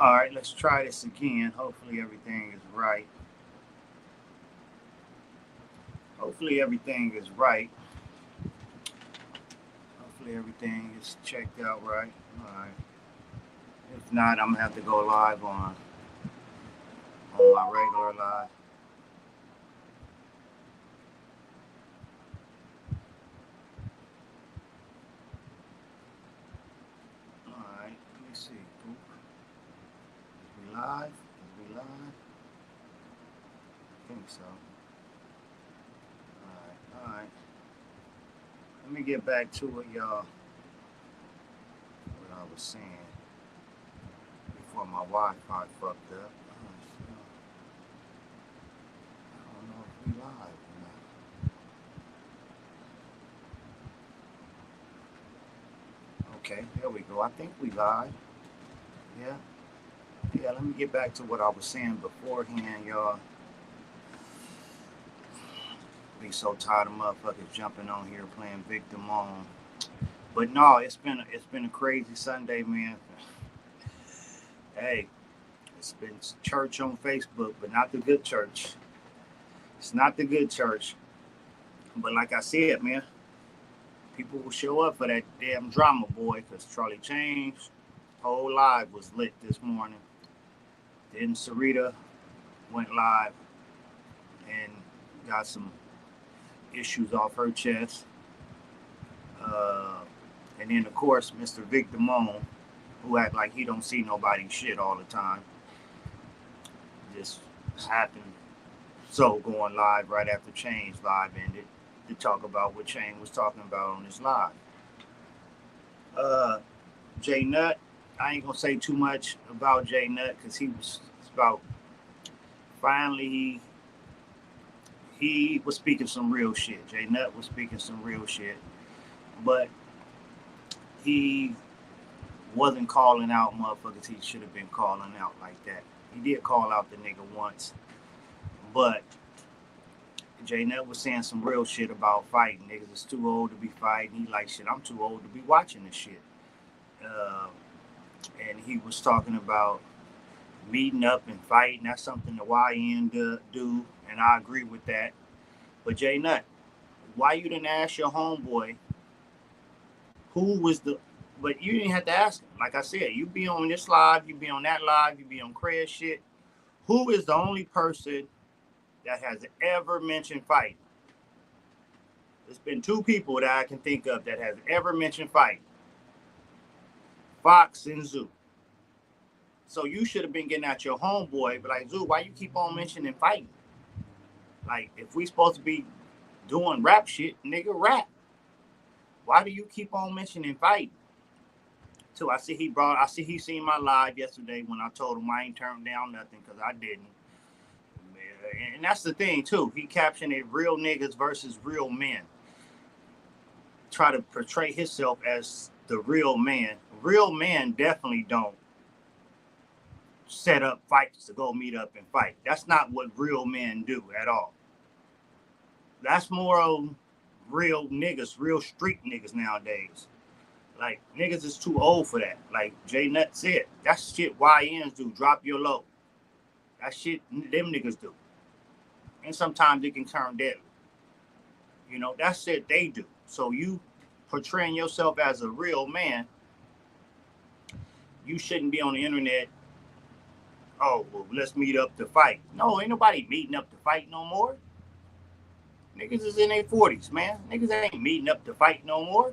All right, let's try this again. Hopefully everything is right. Hopefully everything is right. Hopefully everything is checked out right. All right. If not, I'm gonna have to go live on my regular live. All right. Let me see. Is we live? Is we live? I think so. All right. All right. Let me get back to it, y'all. What I was saying before my Wi-Fi fucked up. I don't know if we live or not. Okay, there we go. I think we live. Yeah. Yeah, let me get back to what I was saying beforehand, y'all. Be so tired of motherfuckers jumping on here playing Vic Damone. But no, it's been a crazy Sunday, man. Hey, it's been church on Facebook, but not the good church. It's not the good church. But like I said, man, people will show up for that damn drama, boy, because Charlie Chang's whole live was lit this morning. Then Sarita went live and got some issues off her chest. Uh, and then, of course, Mr. Vic Damone, who act like he don't see nobody shit all the time, just happened so going live right after Chain's live ended to talk about what Chain was talking about on his live. Uh, Jay Nut, I ain't gonna say too much about Jay Nut because he was about finally he was speaking some real shit. Jay Nut was speaking some real shit, but he wasn't calling out motherfuckers he should have been calling out like that. He did call out the nigga once, but Jay Nut was saying some real shit about fighting. Niggas is too old to be fighting. He like, shit, I'm too old to be watching this shit. Uh, and he was talking about meeting up and fighting. That's something the YN do, and I agree with that. But Jay Nut, why you didn't ask your homeboy who was the? But you didn't have to ask him. Like I said, you be on this live, you be on that live, you be on Craig shit. Who is the only person that has ever mentioned fighting? There's been two people that I can think of that has ever mentioned fighting. Fox and Zoo. So you should have been getting at your homeboy, but like, Zoo, why you keep on mentioning fighting? Like, if we supposed to be doing rap shit, nigga, rap. Why do you keep on mentioning fighting? Too, I see he seen my live yesterday when I told him I ain't turned down nothing because I didn't. And that's the thing too. He captioned it real niggas versus real men. Try to portray himself as the real man. Real men definitely don't set up fights to go meet up and fight. That's not what real men do at all. That's more of real niggas, real street niggas nowadays. Like, niggas is too old for that. Like Jay Nut said, that's shit YNs do. Drop your low. That shit them niggas do. And sometimes it can turn deadly. You know, that's shit they do. So you portraying yourself as a real man, you shouldn't be on the internet. Oh, well, let's meet up to fight. No, ain't nobody meeting up to fight no more. Niggas is in their 40s, man. Niggas ain't meeting up to fight no more.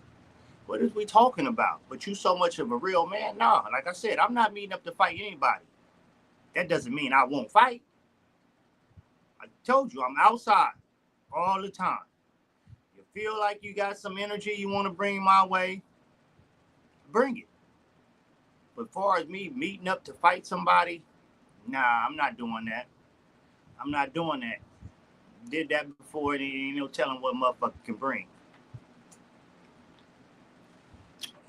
What is we talking about? But you so much of a real man? Nah, like I said, I'm not meeting up to fight anybody. That doesn't mean I won't fight. I told you, I'm outside all the time. You feel like you got some energy you want to bring my way, bring it. But as far as me meeting up to fight somebody, nah, I'm not doing that. I'm not doing that. Did that before, and ain't no telling what motherfucker can bring.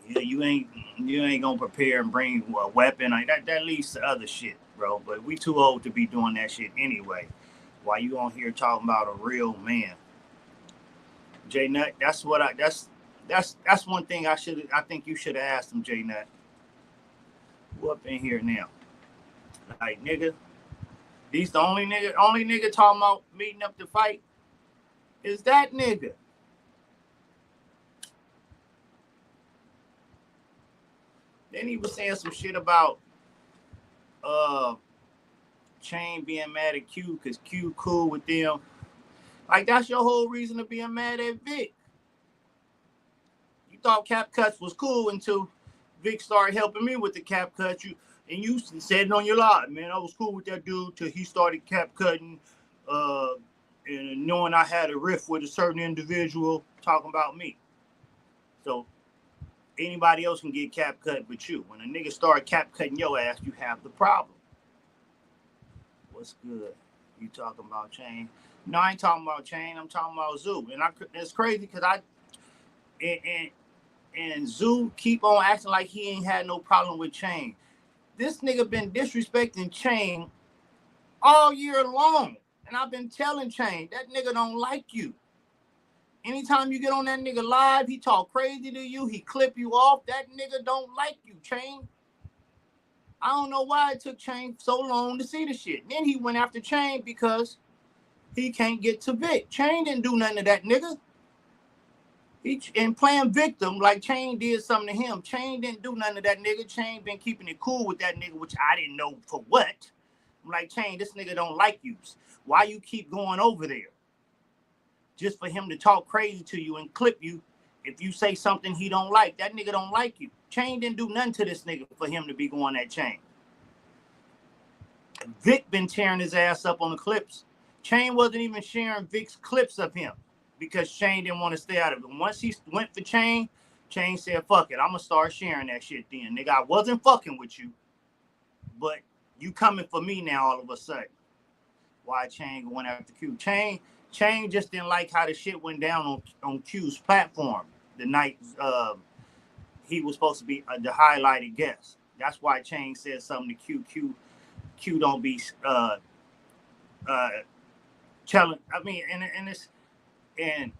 Yeah, you ain't gonna prepare and bring a weapon. Like that leads to other shit, bro. But we too old to be doing that shit anyway. Why you on here talking about a real man? Jay Nut, that's one thing I think you should have asked him, Jay Nut. Who up in here now? Like, nigga, these the only nigga talking about meeting up to fight is that nigga. Then he was saying some shit about Chain being mad at Q because Q cool with them. Like, that's your whole reason of being mad at Vic. You thought cap cuts was cool until Vic started helping me with the cap cuts. You said it on your live, man. I was cool with that dude till he started cap cutting, and knowing I had a riff with a certain individual talking about me. So anybody else can get cap cut but you. When a nigga start cap cutting your ass, you have the problem. What's good? You talking about Chain? No, I ain't talking about Chain. I'm talking about Zoo. And it's crazy because and Zoo keep on acting like he ain't had no problem with Chain. This nigga been disrespecting Chain all year long. And I've been telling Chain, that nigga don't like you. Anytime you get on that nigga live, he talk crazy to you. He clip you off. That nigga don't like you, Chain. I don't know why it took Chain so long to see the shit. Then he went after Chain because he can't get to Vic. Chain didn't do nothing to that nigga. And playing victim like Chain did something to him. Chain didn't do nothing to that nigga. Chain been keeping it cool with that nigga, which I didn't know for what. I'm like, Chain, this nigga don't like you. Why you keep going over there? Just for him to talk crazy to you and clip you if you say something he don't like. That nigga don't like you. Chain didn't do nothing to this nigga for him to be going at Chain. Vic been tearing his ass up on the clips. Chain wasn't even sharing Vic's clips of him because Chain didn't want to stay out of it. Once he went for Chain, Chain said, fuck it, I'm going to start sharing that shit then. Nigga, I wasn't fucking with you, but you coming for me now all of a sudden. Why Chain going after Q? Chain just didn't like how the shit went down on Q's platform the night he was supposed to be the highlighted guest. That's why Chain said something to Q. Q don't be telling. I mean, and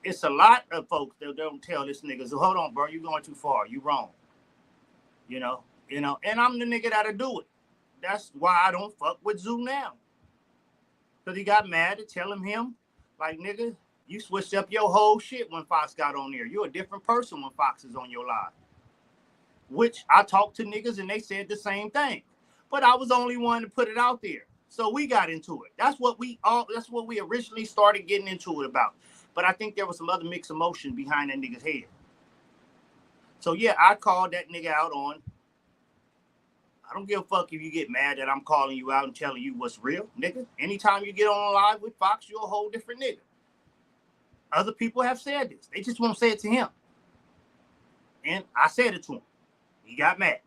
it's a lot of folks that don't tell this nigga. So hold on, bro, you going too far. You wrong. You know. And I'm the nigga that'll do it. That's why I don't fuck with Zoo now. Because he got mad at telling him, like, nigga, you switched up your whole shit when Fox got on there. You're a different person when Fox is on your live. Which I talked to niggas and they said the same thing. But I was the only one to put it out there. So we got into it. That's what we originally started getting into it about. But I think there was some other mixed emotion behind that nigga's head. So yeah, I called that nigga out on. I don't give a fuck if you get mad that I'm calling you out and telling you what's real, nigga. Anytime you get on live with Fox, you're a whole different nigga. Other people have said this. They just won't say it to him. And I said it to him. He got mad.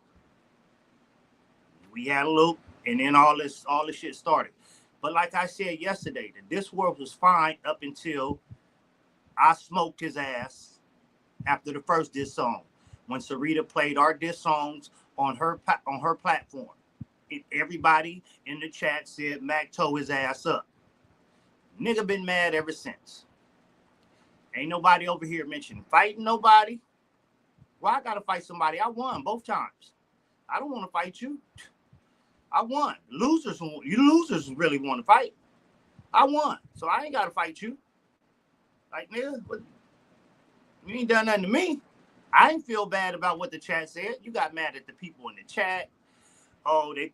We had a loop, and then all this shit started. But like I said yesterday, the Discworld was fine up until I smoked his ass after the first diss song. When Sarita played our diss songs on her platform, everybody in the chat said Mac tore his ass up. Nigga been mad ever since. Ain't nobody over here mentioning fighting nobody. Well, I gotta fight somebody. I won both times. I don't want to fight you. I won. You losers really want to fight. I won. So I ain't gotta fight you. Like, nigga, you ain't done nothing to me. I didn't feel bad about what the chat said. You got mad at the people in the chat. Oh, they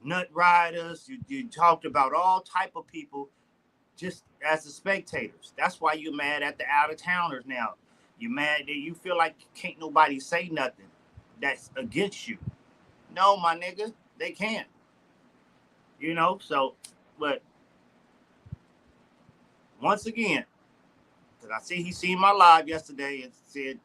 nut riders. You talked about all type of people just as the spectators. That's why you're mad at the out-of-towners now. You're mad that you feel like can't nobody say nothing that's against you. No, my nigga, they can't. So, but once again, because I see he seen my live yesterday and said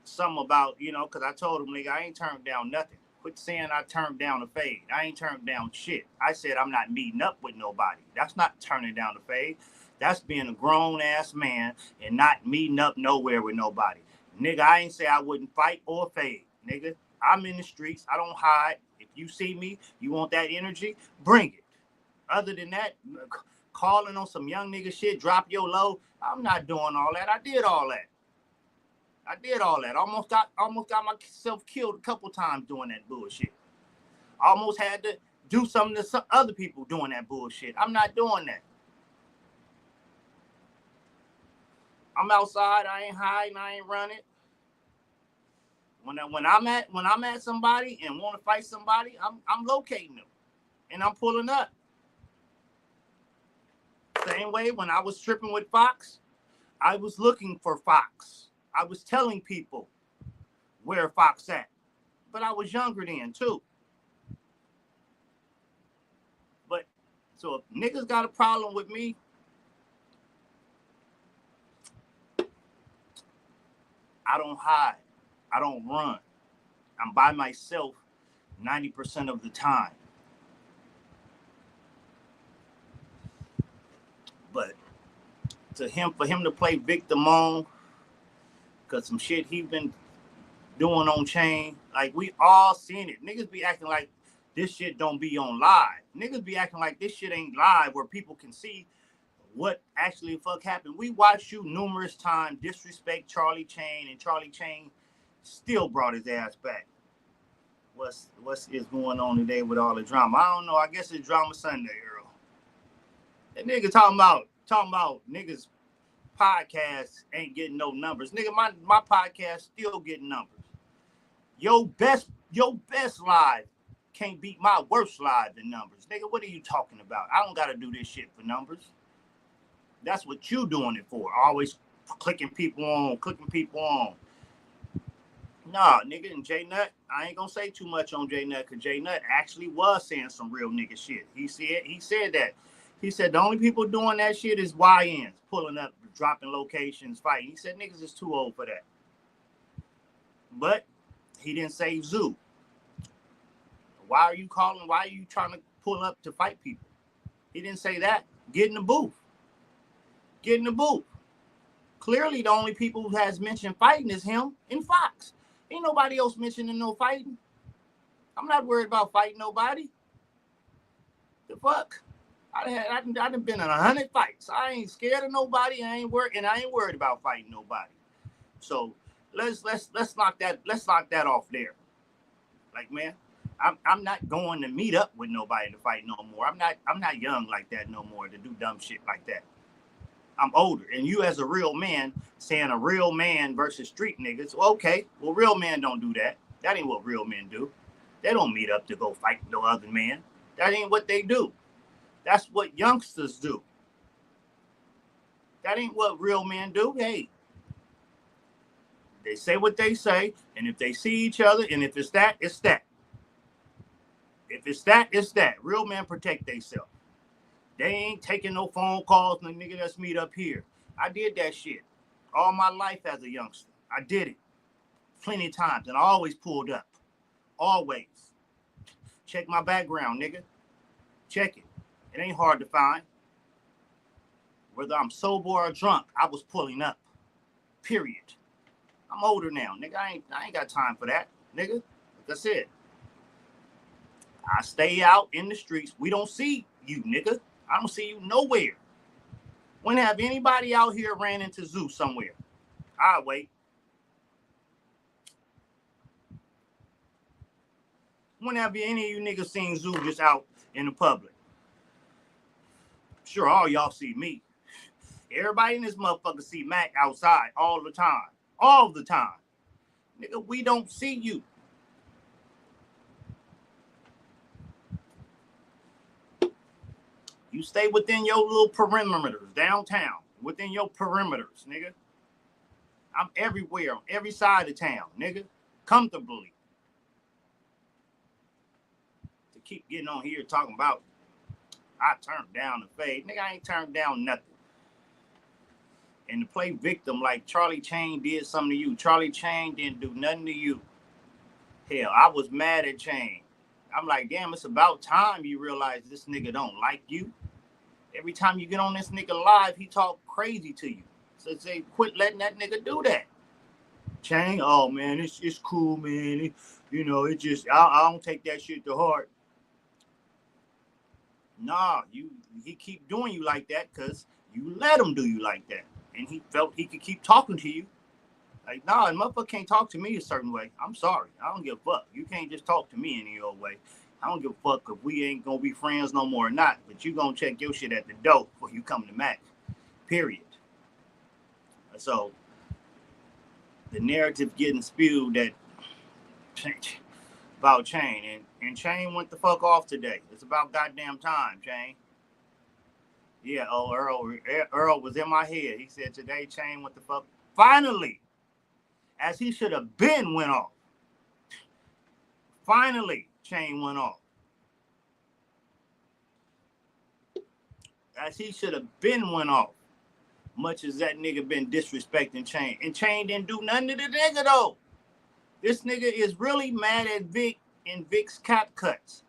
something about, because I told him, nigga, I ain't turned down nothing. Quit saying I turned down a fade. I ain't turned down shit. I said I'm not meeting up with nobody. That's not turning down a fade. That's being a grown-ass man and not meeting up nowhere with nobody. Nigga, I ain't say I wouldn't fight or fade. Nigga, I'm in the streets. I don't hide. If you see me, you want that energy, bring it. Other than that, calling on some young nigga shit, drop your low, I'm not doing all that. I did all that. I did all that. Almost got myself killed a couple times doing that bullshit. Almost had to do something to some other people doing that bullshit. I'm not doing that. I'm outside. I ain't hiding. I ain't running. When I'm at somebody and want to fight somebody, I'm locating them and I'm pulling up. Same way when I was tripping with Fox, I was looking for Fox. I was telling people where Fox at, but I was younger then too. But so if niggas got a problem with me, I don't hide. I don't run. I'm by myself 90% of the time. But for him to play Vic Damone, because some shit he been doing on chain, like we all seen it. Niggas be acting like this shit don't be on live. Niggas be acting like this shit ain't live where people can see what actually fuck happened. We watched you numerous times disrespect Charlie Chain, and Charlie Chain still brought his ass back. What's is going on today with all the drama? I don't know. I guess it's Drama Sunday, Earl. That nigga talking about niggas podcast ain't getting no numbers. Nigga, my podcast still getting numbers. Your best live can't beat my worst live in numbers. Nigga, what are you talking about? I don't gotta do this shit for numbers. That's what you doing it for. Always clicking people on. Nah, nigga, and J Nut, I ain't gonna say too much on J Nut, because J Nut actually was saying some real nigga shit. He said that. He said the only people doing that shit is YNs, pulling up, dropping locations, fighting. He said niggas is too old for that. But he didn't say Zoo. Why are you calling? Why are you trying to pull up to fight people? He didn't say that. Get in the booth. Clearly, the only people who has mentioned fighting is him and Fox. Ain't nobody else mentioning no fighting. I'm not worried about fighting nobody. The fuck? I done been in 100 fights. I ain't scared of nobody. I ain't worried about fighting nobody. So let's knock that off there. Like, man, I'm not going to meet up with nobody to fight no more. I'm not young like that no more to do dumb shit like that. I'm older, and you as a real man saying a real man versus street niggas. Well, okay, well, real men don't do that. That ain't what real men do. They don't meet up to go fight no other man. That ain't what they do. That's what youngsters do. That ain't what real men do. Hey, they say what they say, and if they see each other, and if it's that, it's that. If it's that, it's that. Real men protect themselves. They ain't taking no phone calls. No, nigga, let's meet up here. I did that shit all my life as a youngster. I did it plenty of times, and I always pulled up. Always. Check my background, nigga. Check it. It ain't hard to find. Whether I'm sober or drunk, I was pulling up. Period. I'm older now, nigga. I ain't got time for that, nigga. Like I said, I stay out in the streets. We don't see you, nigga. I don't see you nowhere. When have anybody out here ran into Zoo somewhere? I'll wait. When have any of you niggas seen Zoo just out in the public? Sure, all y'all see me. Everybody in this motherfucker see Mac outside all the time. All the time. Nigga, we don't see you. You stay within your little perimeters downtown. Within your perimeters, nigga. I'm everywhere, on every side of town, nigga. Comfortably. To keep getting on here talking about I turned down the fade. Nigga, I ain't turned down nothing. And to play victim like Charlie Chain did something to you. Charlie Chain didn't do nothing to you. Hell, I was mad at Chain. I'm like, damn, it's about time you realize this nigga don't like you. Every time you get on this nigga live, he talk crazy to you. So say, quit letting that nigga do that. Chain, oh man, it's cool, man. It just I don't take that shit to heart. Nah, he keep doing you like that because you let him do you like that. And he felt he could keep talking to you. Like, nah, a motherfucker can't talk to me a certain way. I'm sorry. I don't give a fuck. You can't just talk to me any old way. I don't give a fuck if we ain't gonna be friends no more or not. But you gonna check your shit at the door before you come to Mac. Period. So the narrative getting spewed that about Chain and Chain went the fuck off today. It's about goddamn time, Chain. Yeah, oh Earl was in my head. He said today Chain went the fuck finally, as he should have been went off. Finally, Chain went off. As he should have been went off. Much as that nigga been disrespecting Chain. And Chain didn't do nothing to the nigga though. This nigga is really mad at Vic and Vic's cap cuts,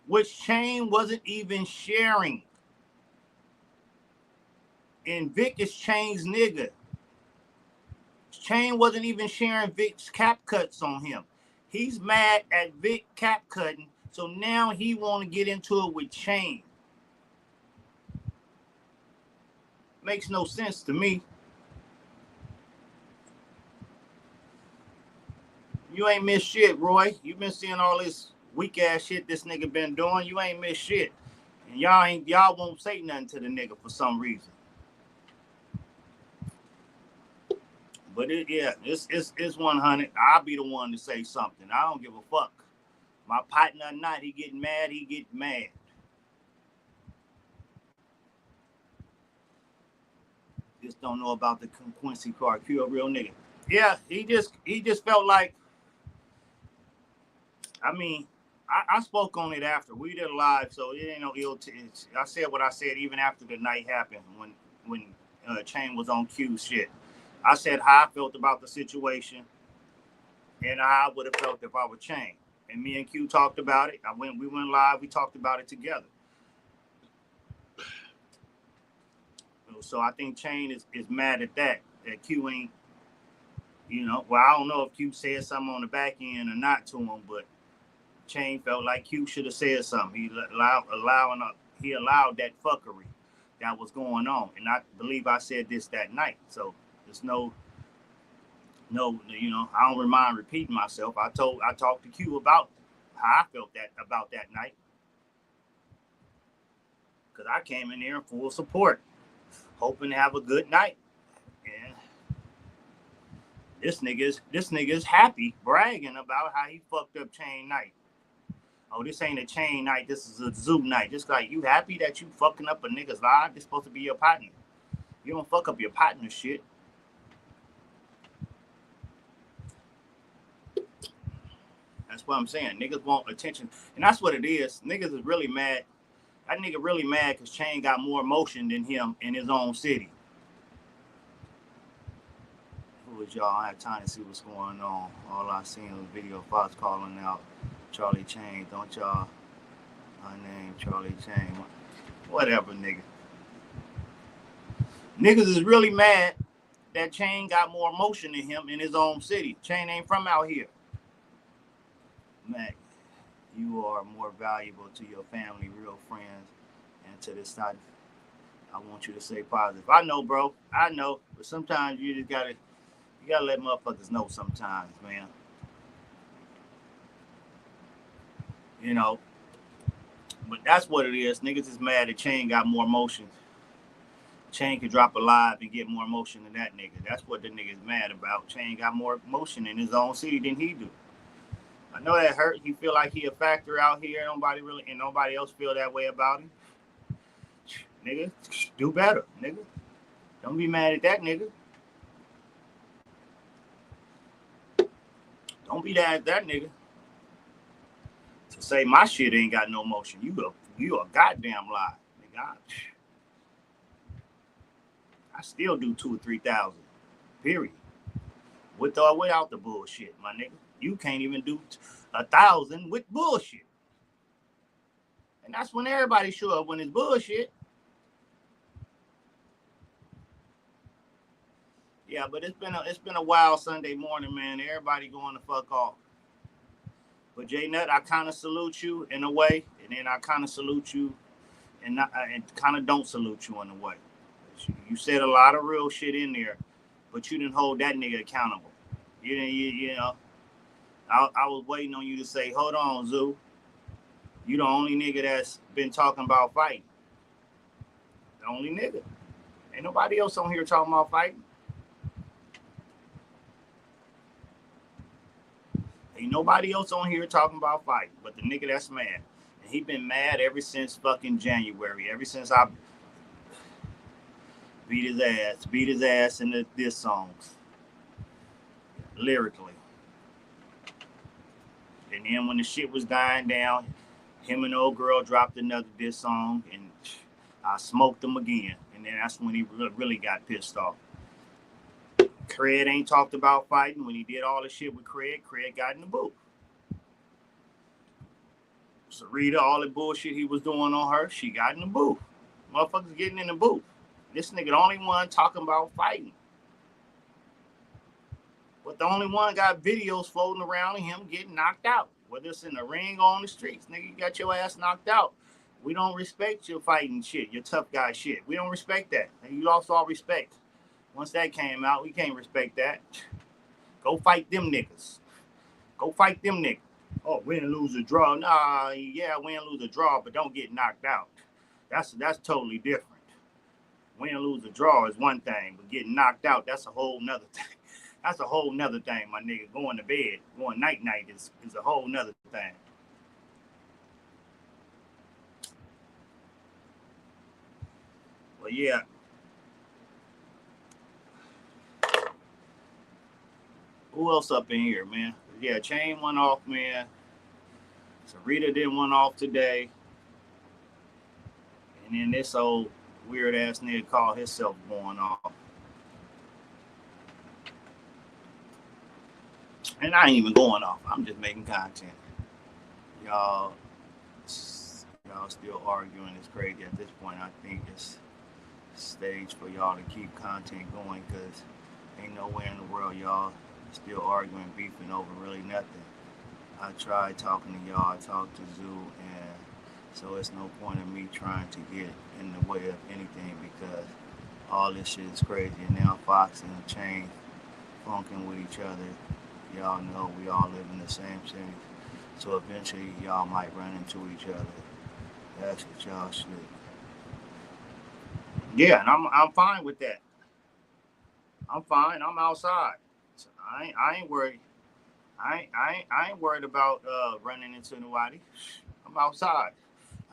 which Chain wasn't even sharing. And Vic is Chain's nigga. Chain wasn't even sharing Vic's cap cuts on him. He's mad at Vic cap cutting, so now he want to get into it with Chain. Makes no sense to me. You ain't missed shit, Roy. You been seeing all this weak ass shit this nigga been doing. You ain't missed shit. And y'all won't say nothing to the nigga for some reason. But it's 100. I'll be the one to say something. I don't give a fuck. My partner or not, he get mad, he get mad. Just don't know about the Quincy card. Q a real nigga. Yeah, he just felt like, I mean, I spoke on it after. We did a live, so it ain't no ill. I said what I said even after the night happened when Chain was on Q shit. I said how I felt about the situation and how I would have felt if I were Chain. And me and Q talked about it. We went live. We talked about it together. So I think Chain is mad at that Q ain't, well, I don't know if Q said something on the back end or not to him, but Chain felt like Q should have said something. He allowed that fuckery that was going on. And I believe I said this that night. So there's no, I don't mind repeating myself. I talked to Q about how I felt about that night. Because I came in there in full support, hoping to have a good night. And this nigga's happy, bragging about how he fucked up Chain night. Oh, this ain't a Chain night. This is a zoo night. Just like, you happy that you fucking up a nigga's life? This supposed to be your partner. You don't fuck up your partner shit. That's what I'm saying. Niggas want attention. And that's what it is. Niggas is really mad. That nigga really mad because Chain got more emotion than him in his own city. Who is y'all? I have time to see what's going on. All I seen was video Fox calling out Charlie Chain. Don't y'all? My name Charlie Chain. Whatever, nigga. Niggas is really mad that Chain got more emotion than him in his own city. Chain ain't from out here. Mac, you are more valuable to your family, real friends, and to this side. I want you to say positive. I know, bro. I know. But sometimes you just gotta let motherfuckers know sometimes, man. But that's what it is. Niggas is mad that Chain got more emotion. Chain could drop a live and get more emotion than that nigga. That's what the nigga's mad about. Chain got more emotion in his own city than he do. I know that hurt. He feel like he a factor out here. Nobody else feel that way about him. Nigga, do better, nigga. Don't be mad at that nigga. Don't be mad at that nigga. To say my shit ain't got no motion. You a goddamn lie. Nigga, I still do 2,000 or 3,000. Period. With or without the bullshit, my nigga. You can't even do 1,000 with bullshit. And that's when everybody show up when it's bullshit. Yeah, but it's been a wild Sunday morning, man. Everybody going to fuck off. But J Nut, I kind of salute you in a way, and then I kind of salute you, and kind of don't salute you in a way. You said a lot of real shit in there, but you didn't hold that nigga accountable. You know, I was waiting on you to say, hold on, Zoo. You the only nigga that's been talking about fighting. The only nigga. Ain't nobody else on here talking about fighting. Ain't nobody else on here talking about fighting but the nigga that's mad. And he been mad ever since fucking January. Ever since I beat his ass in the diss songs. Lyrically. And then when the shit was dying down, him and the old girl dropped another diss song, and I smoked him again. And then that's when he really got pissed off. Craig ain't talked about fighting. When he did all the shit with Craig got in the booth. Sarita, all the bullshit he was doing on her, she got in the booth. Motherfuckers getting in the booth. This nigga the only one talking about fighting. But the only one got videos floating around of him getting knocked out. Whether it's in the ring or on the streets. Nigga, you got your ass knocked out. We don't respect your fighting shit, your tough guy shit. We don't respect that. And you lost all respect. Once that came out, we can't respect that. Go fight them niggas. Go fight them niggas. Oh, win, lose, or draw. Nah, yeah, win, lose, or draw, but don't get knocked out. That's totally different. Win, lose, or draw is one thing, but getting knocked out, that's a whole nother thing. That's a whole nother thing, my nigga. Going to bed, going night-night is a whole nother thing. Well, yeah. Who else up in here, man? Yeah, Chain went off, man. Sarita did one off today. And then this old weird-ass nigga called himself going off. And I ain't even going off. I'm just making content. Y'all still arguing. It's crazy at this point. I think it's stage for y'all to keep content going because ain't nowhere in the world y'all still arguing, beefing over really nothing. I tried talking to y'all. I talked to Zoo, and so it's no point in me trying to get in the way of anything because all this shit is crazy. And now Fox and Chain funking with each other. Y'all know we all live in the same city. So eventually y'all might run into each other. That's what y'all should. Yeah, and I'm fine with that. I'm fine. I'm outside. So I ain't worried. I ain't worried about running into nobody. I'm outside.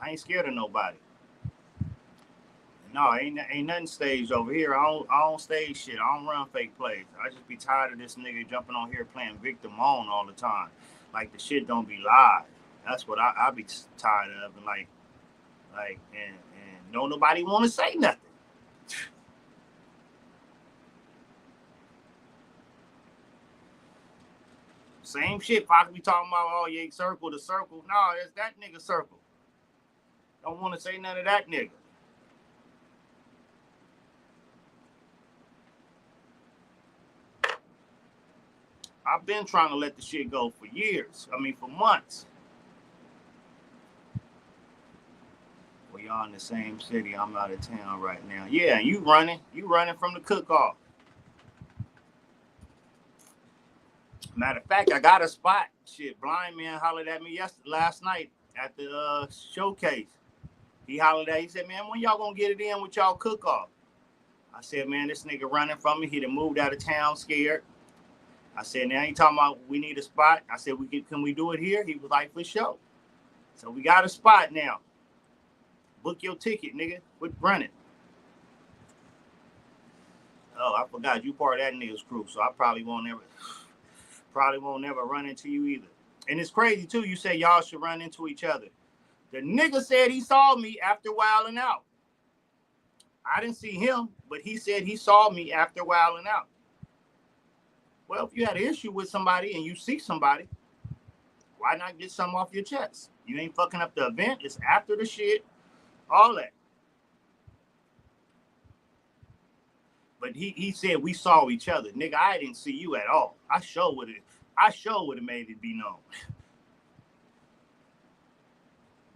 I ain't scared of nobody. No, ain't nothing staged over here. I don't stage shit. I don't run fake plays. I just be tired of this nigga jumping on here playing Vic Damone all the time. Like the shit don't be live. That's what I be tired of. And like and no nobody want to say nothing. Same shit. Fox be talking about, oh, yeah, circle the circle. No, it's that nigga circle. Don't want to say none of that nigga. I've been trying to let the shit go for years. I mean, for months. Well, y'all in the same city. I'm out of town right now. Yeah, you running. You running from the cook-off. Matter of fact, I got a spot. Shit, Blind Man hollered at me last night at the showcase. He hollered at. He said, man, when y'all gonna get it in with y'all cook-off? I said, man, this nigga running from me. He done moved out of town scared. I said, now you talking about we need a spot? I said, can we do it here? He was like, for sure. So we got a spot now. Book your ticket, nigga. Quit running. Oh, I forgot you part of that nigga's crew, so I probably won't never run into you either. And it's crazy too. You say y'all should run into each other. The nigga said he saw me after wilding out. I didn't see him, but he said he saw me after wilding out. Well, if you had an issue with somebody and you see somebody, why not get something off your chest? You ain't fucking up the event. It's after the shit. All that. But he said we saw each other. Nigga, I didn't see you at all. I sure would have made it be known.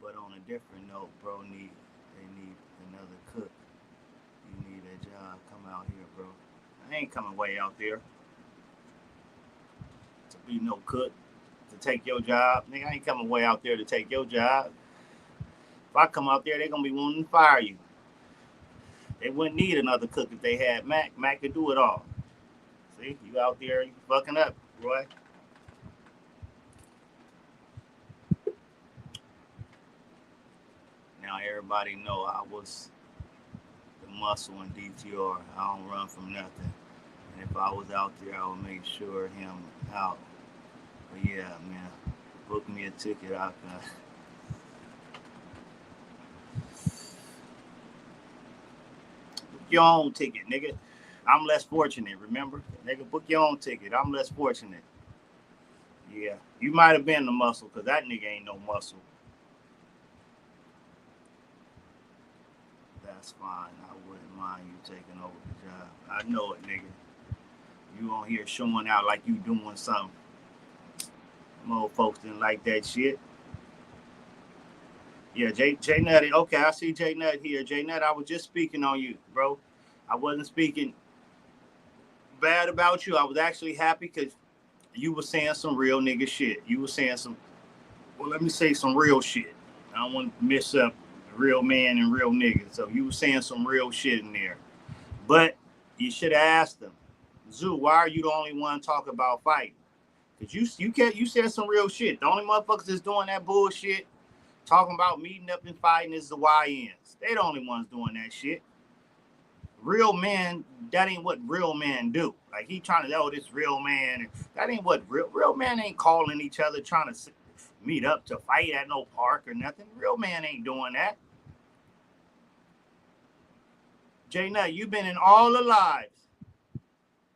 But on a different note, bro, they need another cook. You need a job. Come out here, bro. I ain't coming way out there to be no cook, to take your job. Nigga, I ain't coming way out there to take your job. If I come out there, they're going to be wanting to fire you. They wouldn't need another cook if they had Mac. Mac could do it all. See, you out there, you fucking up, Roy. Now everybody know I was the muscle in DTR. I don't run from nothing. And if I was out there, I would make sure him out. But yeah, man, book me a ticket. I can. Book your own ticket, nigga. I'm less fortunate, remember? Nigga, book your own ticket. I'm less fortunate. Yeah, you might have been the muscle, because that nigga ain't no muscle. That's fine. I wouldn't mind you taking over the job. I know it, nigga. You on here showing out like you doing something. Most folks didn't like that shit. Yeah, J Nut. Okay, I see J Nut here. J Nut, I was just speaking on you, bro. I wasn't speaking bad about you. I was actually happy because you were saying some real nigga shit. You were saying some, well, let me say some real shit. I don't want to mess up real man and real nigga. So you were saying some real shit in there. But you should have asked them, Zoo, why are you the only one talking about fighting? Because you said some real shit. The only motherfuckers that's doing that bullshit, talking about meeting up and fighting, is the YNs. They the only ones doing that shit. Real men, that ain't what real men do. Like he trying to, this real man. That ain't what real men ain't calling each other trying to meet up to fight at no park or nothing. Real man ain't doing that. J Nut, you've been in all the lives.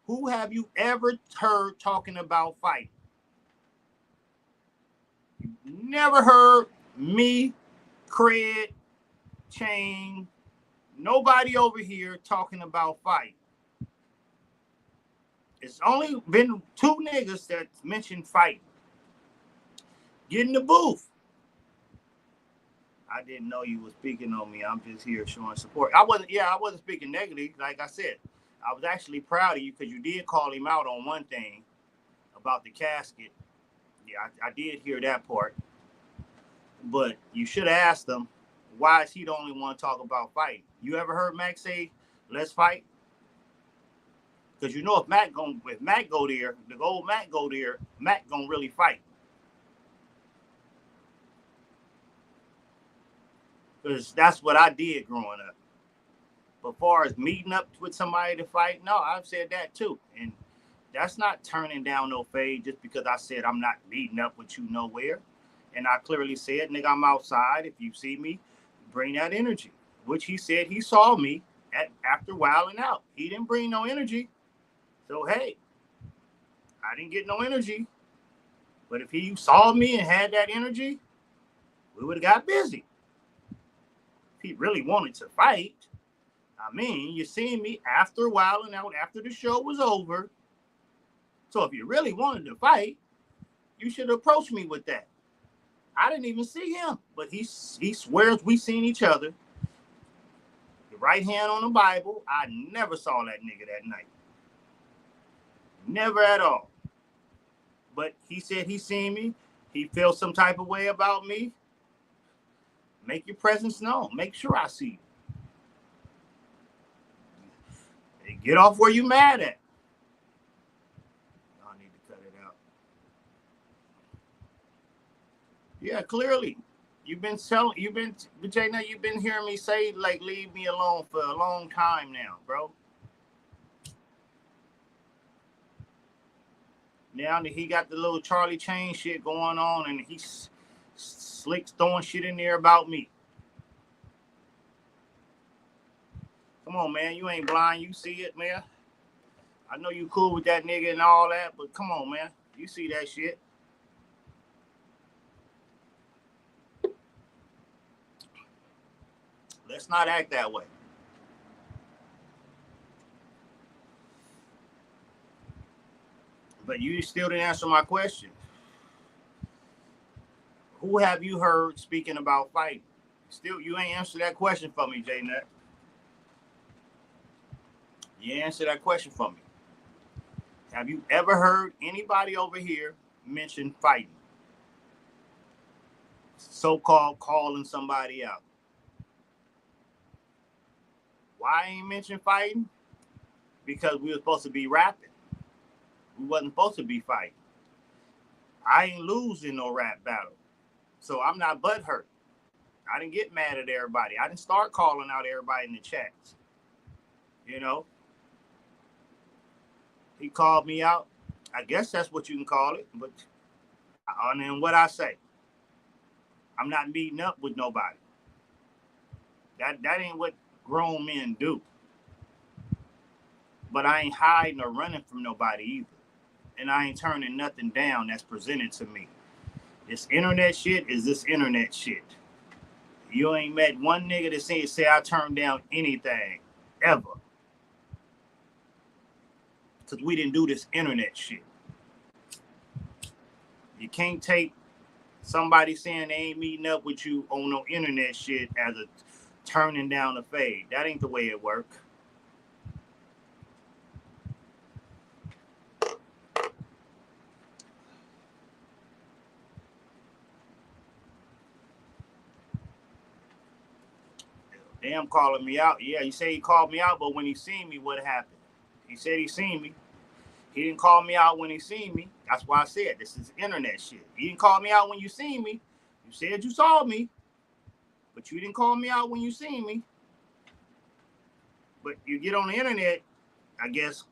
Who have you ever heard talking about fighting? You never heard me, Cred, Chain, nobody over here talking about fighting. It's only been two niggas that mentioned fighting. Get in the booth. I didn't know you were speaking on me. I'm just here showing support. I wasn't speaking negatively. Like I said, I was actually proud of you because you did call him out on one thing about the casket. Yeah, I did hear that part. But you should have asked him, why is he the only one to talk about fighting? You ever heard Mac say, let's fight? Because you know if Mac go there, the old Mac go there, Mac gonna really fight. Because that's what I did growing up. But as far as meeting up with somebody to fight, no, I've said that too. And that's not turning down no fade just because I said I'm not meeting up with you nowhere. And I clearly said, nigga, I'm outside. If you see me, bring that energy. Which he said he saw me after wilding out. He didn't bring no energy. So, hey, I didn't get no energy. But if he saw me and had that energy, we would have got busy. If he really wanted to fight, I mean, you seen me after wilding out, after the show was over. So if you really wanted to fight, you should approach me with that. I didn't even see him, but he swears we seen each other. The right hand on the Bible. I never saw that nigga that night. Never at all. But he said he seen me. He felt some type of way about me. Make your presence known. Make sure I see you. Get off where you mad at. I need to cut it out. Yeah, clearly. You've been hearing me say, like, leave me alone for a long time now, bro. Now that he got the little Charlie Chain shit going on and he's slick throwing shit in there about me. Come on, man. You ain't blind. You see it, man. I know you cool with that nigga and all that, but come on, man. You see that shit. Let's not act that way. But you still didn't answer my question. Who have you heard speaking about fighting? Still, you ain't answered that question for me, J-Nut. You answer that question for me. Have you ever heard anybody over here mention fighting? So-called calling somebody out. Why I ain't mention fighting? Because we were supposed to be rapping. We wasn't supposed to be fighting. I ain't losing no rap battle. So I'm not butthurt. I didn't get mad at everybody. I didn't start calling out everybody in the chats. You know? He called me out. I guess that's what you can call it. But and then what I say? I'm not meeting up with nobody. That ain't what grown men do. But I ain't hiding or running from nobody either. And I ain't turning nothing down that's presented to me. This internet shit is this internet shit. You ain't met one nigga that say I turned down anything, ever. Because we didn't do this internet shit. You can't take somebody saying they ain't meeting up with you on no internet shit as a turning down a fade. That ain't the way it works. Damn, calling me out. Yeah, you say he called me out, but when he seen me, what happened? He said he seen me. He didn't call me out when he seen me. That's why I said this is internet shit. He didn't call me out when you seen me. You said you saw me, but you didn't call me out when you seen me. But you get on the internet, I guess,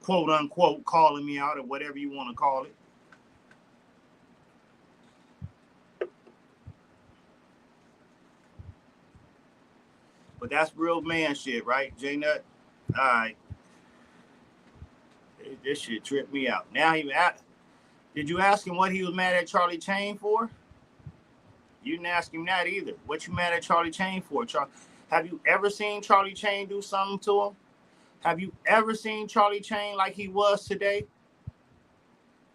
quote unquote, calling me out or whatever you want to call it. But that's real man shit, right, J-Nut? All right. This shit tripped me out. Now did you ask him what he was mad at Charlie Chain for? You didn't ask him that either. What you mad at Charlie Chain for? Have you ever seen Charlie Chain do something to him? Have you ever seen Charlie Chain like he was today?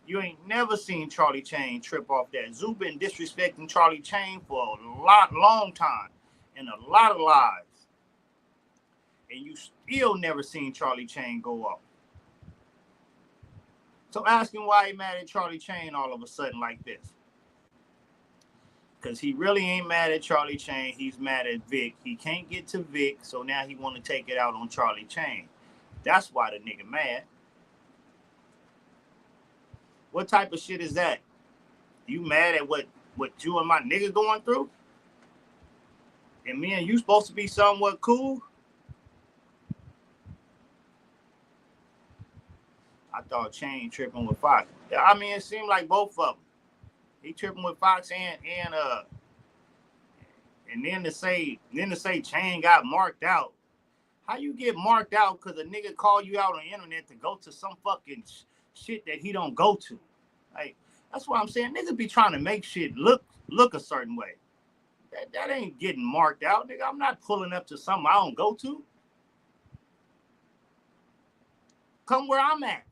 You ain't never seen Charlie Chain trip off that. Zoo been disrespecting Charlie Chain for a long time, and a lot of lives. And you still never seen Charlie Chain go off. So ask him why he mad at Charlie Chain all of a sudden like this. Because he really ain't mad at Charlie Chain. He's mad at Vic. He can't get to Vic, so now he want to take it out on Charlie Chain. That's why the nigga mad. What type of shit is that? You mad at what you and my nigga going through? And me and you supposed to be somewhat cool? I thought Chain tripping with Fox. I mean, it seemed like both of them. He tripping with Fox and then to say Chain got marked out. How you get marked out because a nigga call you out on the internet to go to some fucking shit that he don't go to? Like, that's what I'm saying. Niggas be trying to make shit look a certain way. That ain't getting marked out, nigga. I'm not pulling up to something I don't go to. Come where I'm at.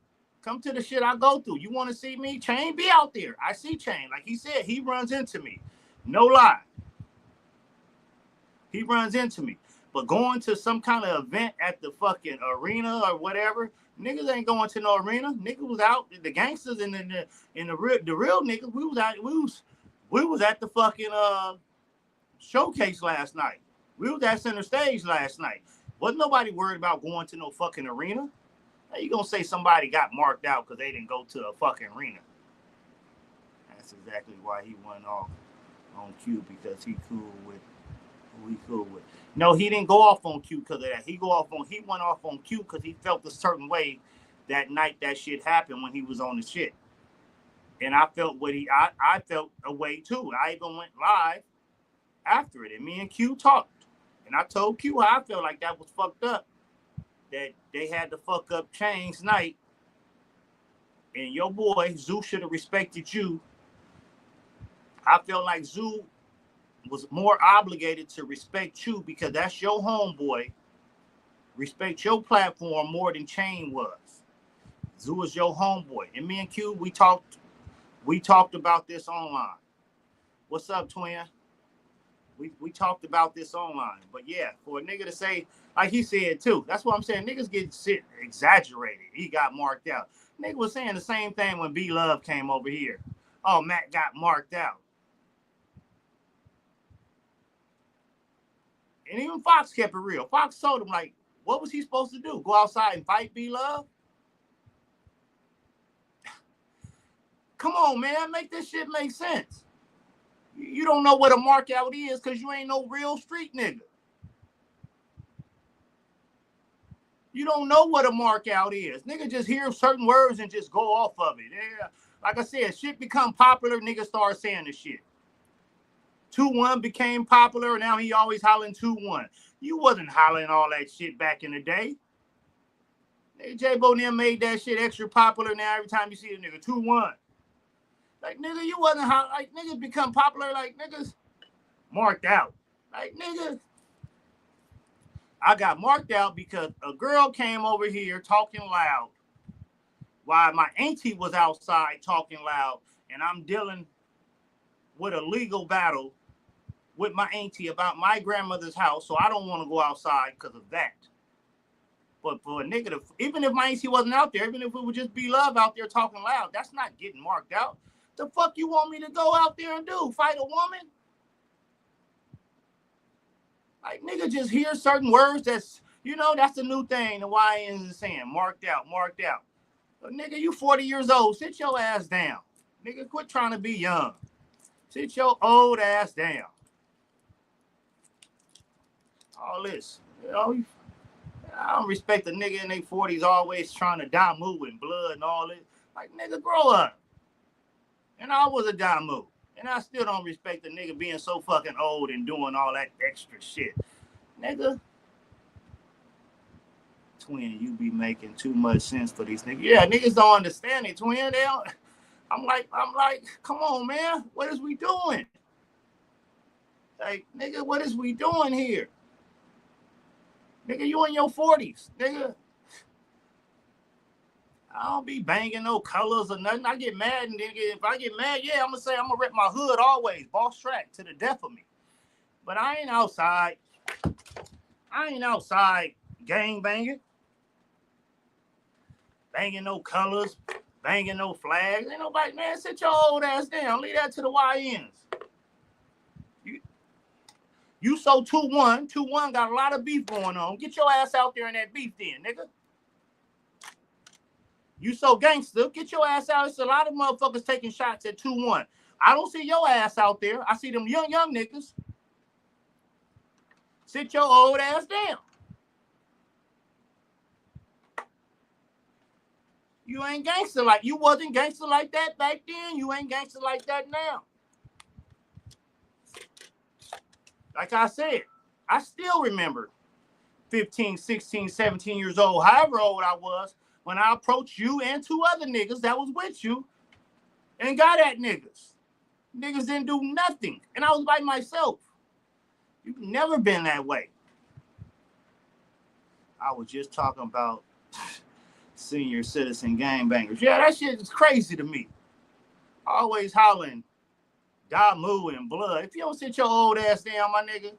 Come to the shit I go through. You want to see me? Chain be out there. I see Chain. Like he said, he runs into me. No lie. He runs into me. But going to some kind of event at the fucking arena or whatever, niggas ain't going to no arena. Niggas was out. The gangsters and the real niggas, we was out. We was at the fucking showcase last night. We was at center stage last night. Wasn't nobody worried about going to no fucking arena. How you gonna say somebody got marked out because they didn't go to a fucking arena? That's exactly why he went off on Q, because he cool with who he cool with. No, he didn't go off on Q because of that. He went off on Q because he felt a certain way that night that shit happened when he was on the shit. And I felt I felt a way too. I even went live after it, and me and Q talked. And I told Q how I felt like that was fucked up. That they had to fuck up Chain's night, and your boy Zoo should have respected you. I felt like Zoo was more obligated to respect you because that's your homeboy. Respect your platform more than Chain was. Zoo is your homeboy, and me and Q we talked about this online. What's up, twin? We talked about this online, but yeah, for a nigga to say Like he said too. That's what I'm saying. Niggas get shit exaggerated. He got marked out. Nigga was saying the same thing when B Love came over here. Oh, Matt got marked out. And even Fox kept it real. Fox told him, like, what was he supposed to do? Go outside and fight B Love? Come on, man. Make this shit make sense. You don't know what a markout is because you ain't no real street nigga. You don't know what a markout is. Nigga just hear certain words and just go off of it. Yeah. Like I said, shit become popular, niggas start saying the shit. 2-1 became popular, and now he always hollering 2-1. You wasn't hollering all that shit back in the day. J-Bo them made that shit extra popular now every time you see a nigga 2-1. Like, nigga, you wasn't hollering. Like, niggas become popular, like, niggas marked out. Like, nigga, I got marked out because a girl came over here talking loud while my auntie was outside talking loud, and I'm dealing with a legal battle with my auntie about my grandmother's house, so I don't want to go outside because of that. But for a nigga, even if my auntie wasn't out there, even if it would just be Love out there talking loud, that's not getting marked out. The fuck you want me to go out there and do? Fight a woman? Like, nigga, just hear certain words that's, you know, that's the new thing the YNs is saying. Marked out, marked out. But nigga, you 40 years old. Sit your ass down. Nigga, quit trying to be young. Sit your old ass down. All this. You know, I don't respect a nigga in their 40s always trying to Damu and blood and all this. Like, nigga, grow up. And I was a Damu. And I still don't respect the nigga being so fucking old and doing all that extra shit. Nigga. Twin, you be making too much sense for these niggas. Yeah, niggas don't understand it, twin. They don't. I'm like, come on, man. What is we doing? Like, nigga, what is we doing here? Nigga, you in your 40s. Nigga. I don't be banging no colors or nothing. I get mad, and then if I get mad, yeah, I'm going to say I'm going to rep my hood always. Boss track to the death of me. But I ain't outside. I ain't outside gang banging. Banging no colors. Banging no flags. Ain't nobody, man, sit your old ass down. Leave that to the YNs. You so 2-1. 2-1 got a lot of beef going on. Get your ass out there in that beef then, nigga. You so gangster, get your ass out. It's a lot of motherfuckers taking shots at 2-1. I don't see your ass out there. I see them young niggas. Sit your old ass down. You ain't gangster like, you wasn't gangster like that back then. You ain't gangster like that now. Like I said, I still remember 15, 16, 17 years old, however old I was, when I approached you and 2 other niggas that was with you and got at niggas. Niggas didn't do nothing. And I was by myself. You've never been that way. I was just talking about senior citizen gangbangers. Yeah, that shit is crazy to me. Always hollering Damu and blood. If you don't sit your old ass down, my nigga,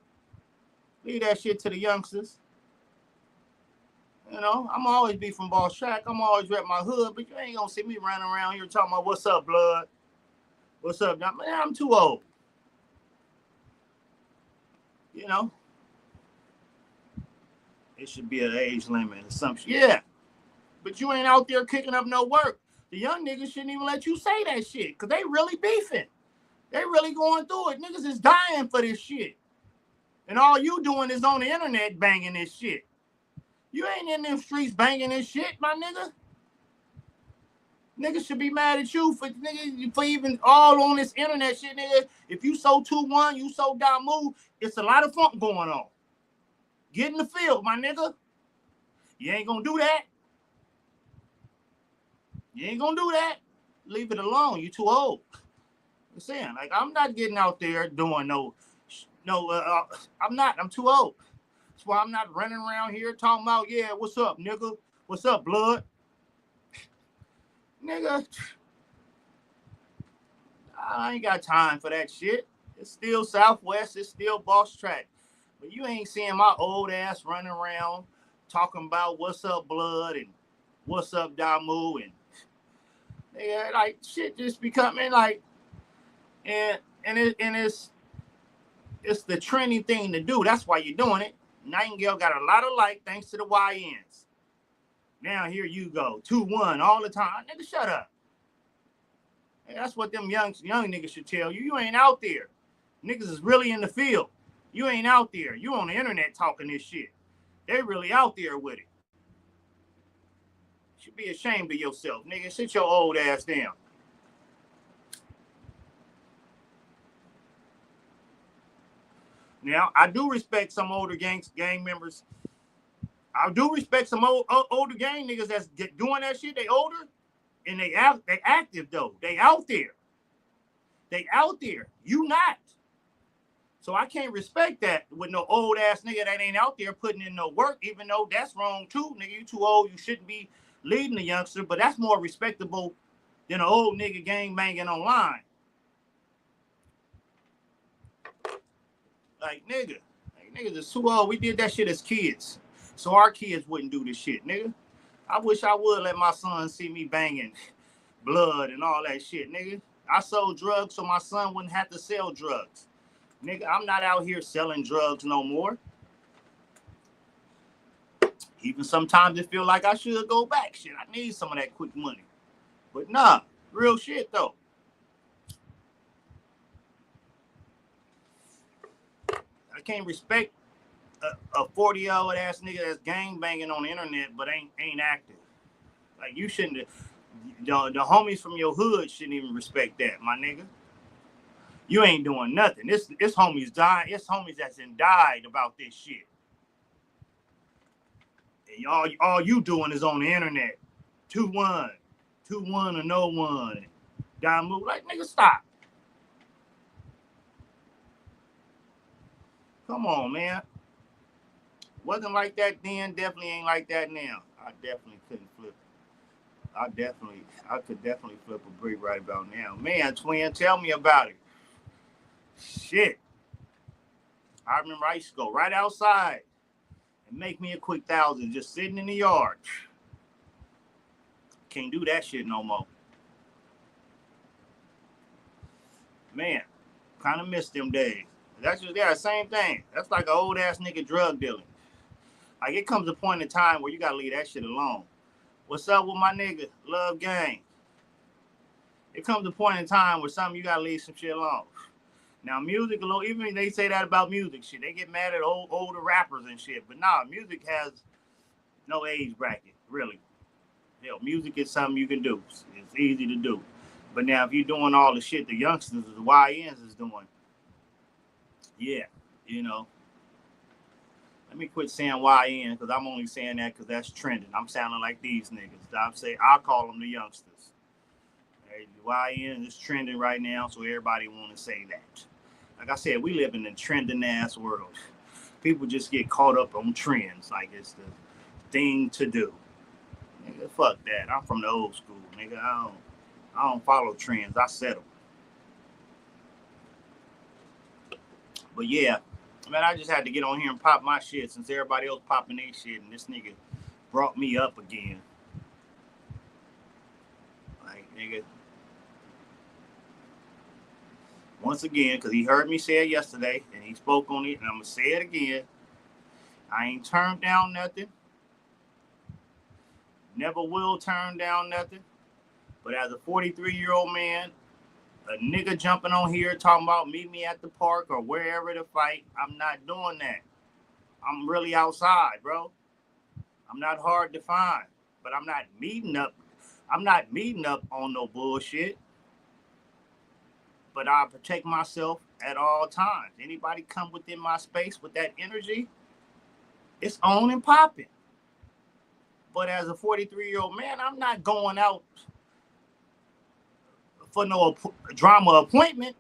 leave that shit to the youngsters. You know, I'm always be from Boss Track. I'm always rep my hood, but you ain't gonna see me running around here talking about what's up, blood. What's up? Man, I'm too old. You know, it should be an age limit or something. Yeah, but you ain't out there kicking up no work. The young niggas shouldn't even let you say that shit because they really beefing. They really going through it. Niggas is dying for this shit. And all you doing is on the internet banging this shit. You ain't in them streets banging this shit, my nigga. Niggas should be mad at you for even all on this internet shit, nigga. If you so 2-1, you so Damu, it's a lot of funk going on. Get in the field, my nigga. You ain't gonna do that. You ain't gonna do that. Leave it alone. You too old. I'm saying, like, I'm not getting out there doing I'm not. I'm too old. That's why I'm not running around here talking about, yeah, what's up, nigga? What's up, blood? Nigga, I ain't got time for that shit. It's still Southwest. It's still Boss Track. But you ain't seeing my old ass running around talking about what's up, blood, and what's up, Damu, and nigga, like shit just becoming like, and it's the trending thing to do. That's why you're doing it. Nightingale got a lot of like thanks to the YNs. Now here you go, 2-1 all the time. Nigga, shut up. Hey, that's what them young niggas should tell you. You ain't out there. Niggas is really in the field. You ain't out there. You on the internet talking this shit. They really out there with it. You should be ashamed of yourself, nigga. Sit your old ass down. Now, I do respect some older gang members. I do respect some older gang niggas that's doing that shit. They older and they active though. They out there. They out there. You not. So I can't respect that with no old ass nigga that ain't out there putting in no work, even though that's wrong too. Nigga, you too old. You shouldn't be leading the youngster, but that's more respectable than an old nigga gang banging online. Like, niggas is too old. We did that shit as kids. So our kids wouldn't do this shit, nigga. I wish I would let my son see me banging blood and all that shit, nigga. I sold drugs so my son wouldn't have to sell drugs. Nigga, I'm not out here selling drugs no more. Even sometimes it feel like I should go back. Shit, I need some of that quick money. But nah, real shit though. I can't respect a 40-year-old ass nigga that's gang banging on the internet but ain't active. Like you shouldn't. The homies from your hood shouldn't even respect that, my nigga. You ain't doing nothing. This homies died. It's homies that's died about this shit. And all you doing is on the internet. 2-1, 2-1 or no one. Damu, like nigga, stop. Come on, man. Wasn't like that then. Definitely ain't like that now. I definitely couldn't flip. I could definitely flip a brick right about now. Man, twin, tell me about it. Shit. I remember I used to go right outside and make me a quick 1,000 just sitting in the yard. Can't do that shit no more. Man, kind of miss them days. That's just same thing. That's like an old ass nigga drug dealing. Like it comes a point in time where you gotta leave that shit alone. What's up with my nigga? Love gang. It comes a point in time where something you gotta leave some shit alone. Now music, even they say that about music shit. They get mad at older rappers and shit. But nah, music has no age bracket, really. Hell, music is something you can do. It's easy to do. But now if you're doing all the shit the youngsters, the YNs is doing, yeah, you know. Let me quit saying YN because I'm only saying that because that's trending. I'm sounding like these niggas. I'll call them the youngsters. Hey, YN is trending right now, so everybody want to say that. Like I said, we live in a trending ass world. People just get caught up on trends like it's the thing to do. Nigga, fuck that. I'm from the old school, nigga. I don't follow trends. I settle. But yeah, man, I just had to get on here and pop my shit since everybody else popping their shit, and this nigga brought me up again. Like, nigga. Once again, because he heard me say it yesterday, and he spoke on it, and I'm going to say it again. I ain't turned down nothing. Never will turn down nothing. But as a 43-year-old man, a nigga jumping on here talking about meet me at the park or wherever to fight, I'm not doing that. I'm really outside, bro. I'm not hard to find, but I'm not meeting up. I'm not meeting up on no bullshit. But I protect myself at all times. Anybody come within my space with that energy, it's on and popping. But as a 43-year-old man, I'm not going out for no drama appointment.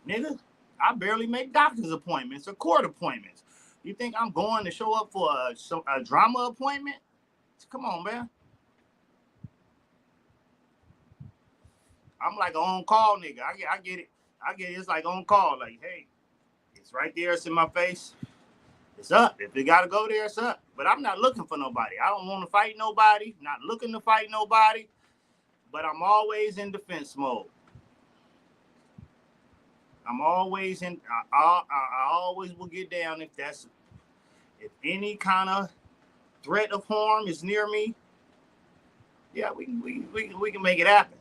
Nigga, I barely make doctor's appointments or court appointments. You think I'm going to show up for a drama appointment? Come on, man. I'm like an on-call nigga. I get it. It's like on call. Like, hey, It's right there. It's in my face. It's up. If it gotta go there, it's up. But I'm not looking for nobody. I don't want to fight nobody. Not looking to fight nobody. But I'm always in defense mode. I'm always in. I always will get down if any kind of threat of harm is near me. Yeah, we can make it happen.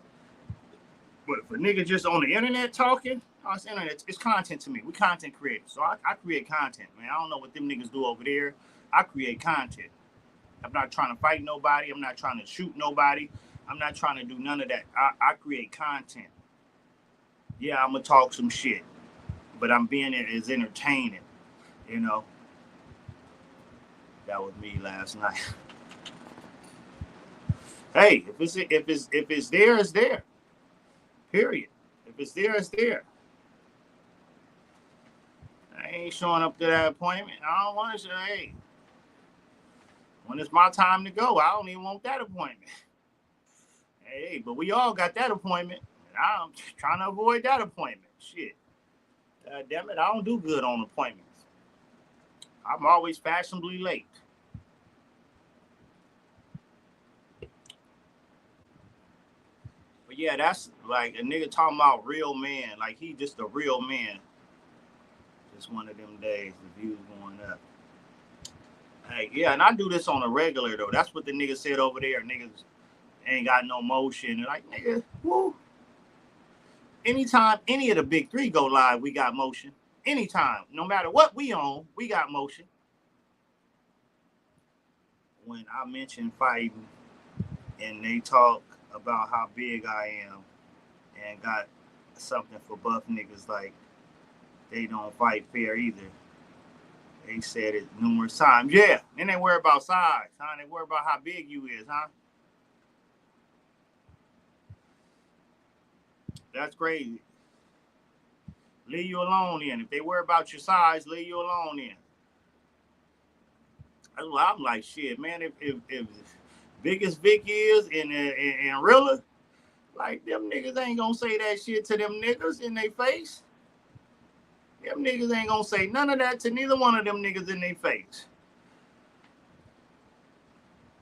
But if a nigga just on the internet talking, it's internet. It's content to me. We content creators, so I create content, man. I don't know what them niggas do over there. I create content. I'm not trying to fight nobody. I'm not trying to shoot nobody. I'm not trying to do none of that. I create content. Yeah, I'm gonna talk some shit, but I'm being as entertaining. You know, that was me last night. Hey, if it's there, it's there. Period. If it's there, it's there. I ain't showing up to that appointment. I don't want to say, hey, when it's my time to go, I don't even want that appointment. Hey, but we all got that appointment. And I'm trying to avoid that appointment. Shit. God damn it, I don't do good on appointments. I'm always fashionably late. But yeah, that's like a nigga talking about real man. Like he just a real man. Just one of them days, the views going up. Hey, yeah, and I do this on a regular though. That's what the nigga said over there. Niggas ain't got no motion. Like, nigga, woo. Anytime any of the big three go live, we got motion. Anytime, no matter what we own, we got motion. When I mention fighting and they talk about how big I am and got something for buff niggas, like they don't fight fair either. They said it numerous times. Yeah, then they worry about size, huh? They worry about how big you is, huh? That's crazy. Leave you alone then. If they worry about your size, leave you alone then. I'm like, shit, man. If big as Vic is and Rilla, like them niggas ain't gonna say that shit to them niggas in their face. Them niggas ain't gonna say none of that to neither one of them niggas in their face.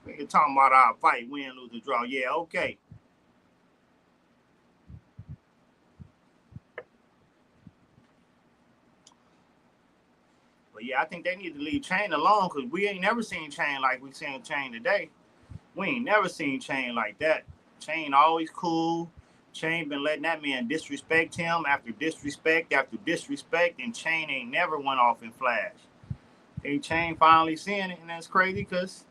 We can talk about our fight, win, lose, or draw. Yeah, okay. But yeah, I think they need to leave Chain alone because we ain't never seen Chain like we seen Chain today. We ain't never seen Chain like that. Chain always cool. Chain been letting that man disrespect him after disrespect after disrespect, and Chain ain't never went off in flash. Hey, Chain finally seeing it, and that's crazy because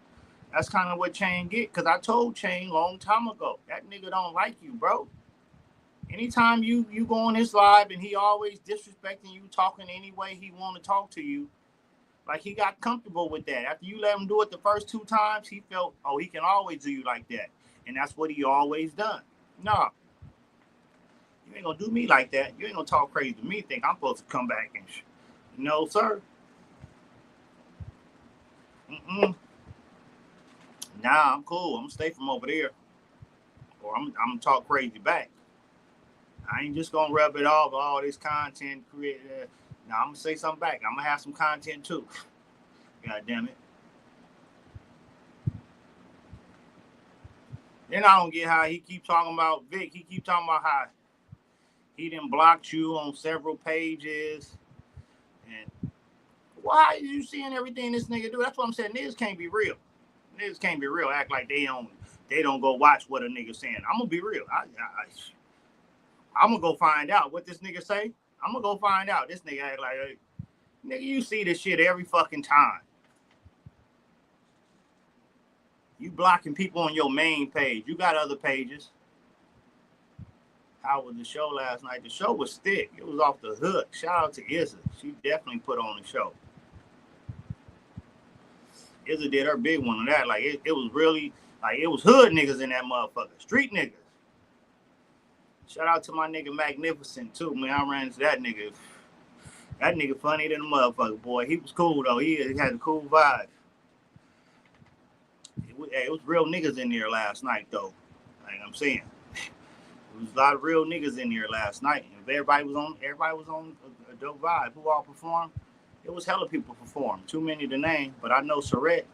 that's kind of what Chain get. Because I told Chain long time ago, that nigga don't like you, bro. Anytime you go on his live and he always disrespecting you, talking any way he want to talk to you, like he got comfortable with that. After you let him do it the first 2 times, he felt, oh, he can always do you like that. And that's what he always done. Nah. You ain't gonna do me like that. You ain't gonna talk crazy to me, think I'm supposed to come back and no, sir. Nah, I'm cool. I'm gonna stay from over there. Or I'm gonna talk crazy back. I ain't just gonna rub it off all this content created. Now I'm gonna say something back. I'm gonna have some content too. God damn it. Then I don't get how he keep talking about Vic. He keep talking about how he done blocked you on several pages. And why are you seeing everything this nigga do? That's what I'm saying. Niggas can't be real. Niggas can't be real. Act like they don't go watch what a nigga saying. I'm gonna be real. I'm gonna go find out what this nigga say. I'm gonna go find out. This nigga act like, hey, nigga, you see this shit every fucking time. You blocking people on your main page. You got other pages. How was the show last night? The show was thick. It was off the hook. Shout out to Izza. She definitely put on the show. Izza did her big one on that. Like it was really like it was hood niggas in that motherfucker. Street niggas. Shout out to my nigga Magnificent too, man. I ran into that nigga. That nigga funny than a motherfucker, boy. He was cool though. He had a cool vibe. It was real niggas in there last night though. Like I'm saying. was a lot of real niggas in here last night. If everybody was on a dope vibe. Who all performed? It was hella people performed. Too many to name, but I know Surrette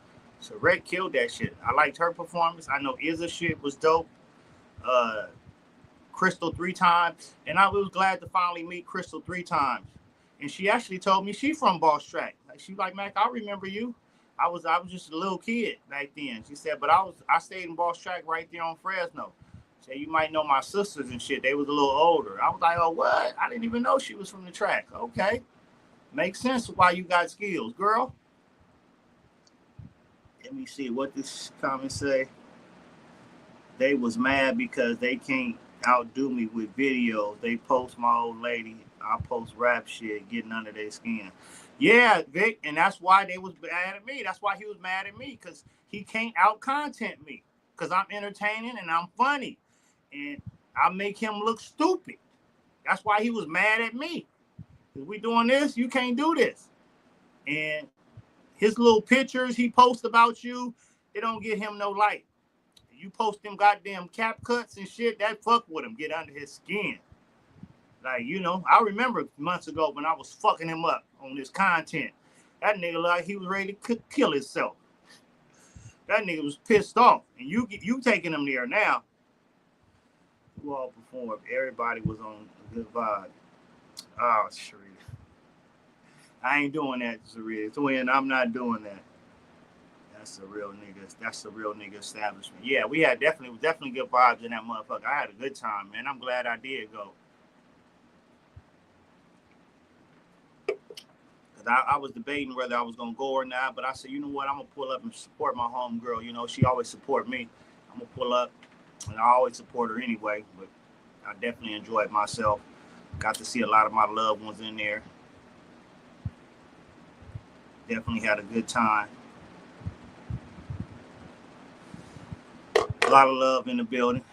killed that shit. I liked her performance. I know Izza shit was dope. Crystal 3 times, and I was glad to finally meet Crystal 3 times. And she actually told me she from Boss Track. Like, she like, Mac, I remember you. I was just a little kid back then. She said, but I stayed in Boss Track right there on Fresno. She said, you might know my sisters and shit. They was a little older. I was like, oh, what? I didn't even know she was from the track. Okay. Makes sense why you got skills, girl. Let me see what this comment say. They was mad because they can't outdo me with videos. They post my old lady. I post rap shit, getting under their skin. Yeah, Vic, and that's why they was mad at me. That's why he was mad at me, because he can't out content me, because I'm entertaining and I'm funny, and I make him look stupid. That's why he was mad at me. If we doing this, you can't do this. And his little pictures he posts about you, it don't get him no light. You post them goddamn cap cuts and shit, that fuck with him, get under his skin. Like, you know, I remember months ago when I was fucking him up on this content. That nigga like he was ready to kill himself. That nigga was pissed off. And you taking him there now. Who all performed? Everybody was on a good vibe. Oh, Sharita. I ain't doing that, Sharita. Twin, I'm not doing that. That's a real nigga. That's a real nigga establishment. Yeah, we had definitely good vibes in that motherfucker. I had a good time, man. I'm glad I did go. Cause I was debating whether I was gonna go or not, but I said, you know what, I'm gonna pull up and support my homegirl. You know, she always support me. I'm gonna pull up, and I always support her anyway. But I definitely enjoyed myself. Got to see a lot of my loved ones in there. Definitely had a good time. A lot of love in the building.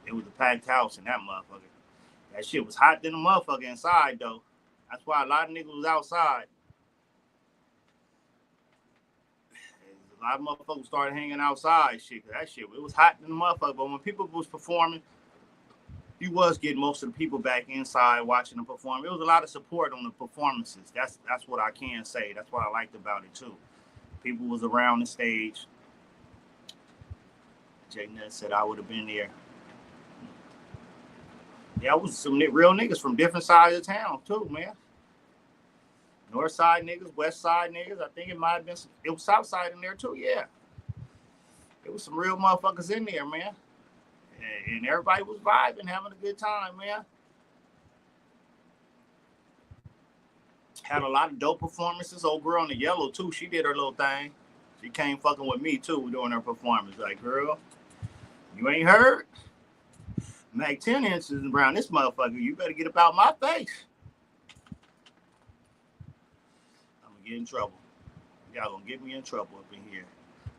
It was a packed house in that motherfucker. That shit was hot than a motherfucker inside, though. That's why a lot of niggas was outside. A lot of motherfuckers started hanging outside, shit. That shit, it was hot than a motherfucker. But when people was performing, you was getting most of the people back inside watching them perform. It was a lot of support on the performances. That's what I can say. That's what I liked about it, too. People was around the stage. Jay Nutt said I would have been there. Yeah, it was some real niggas from different sides of town, too, man. North side niggas, west side niggas. I think it might have been it was south side in there, too, yeah. It was some real motherfuckers in there, man. And everybody was vibing, having a good time, man. Had a lot of dope performances. Old girl in the yellow, too. She did her little thing. She came fucking with me, too, doing her performance. Like, girl, you ain't heard? Mac 10 inches around this motherfucker. You better get about my face. I'm going to get in trouble. Y'all going to get me in trouble up in here.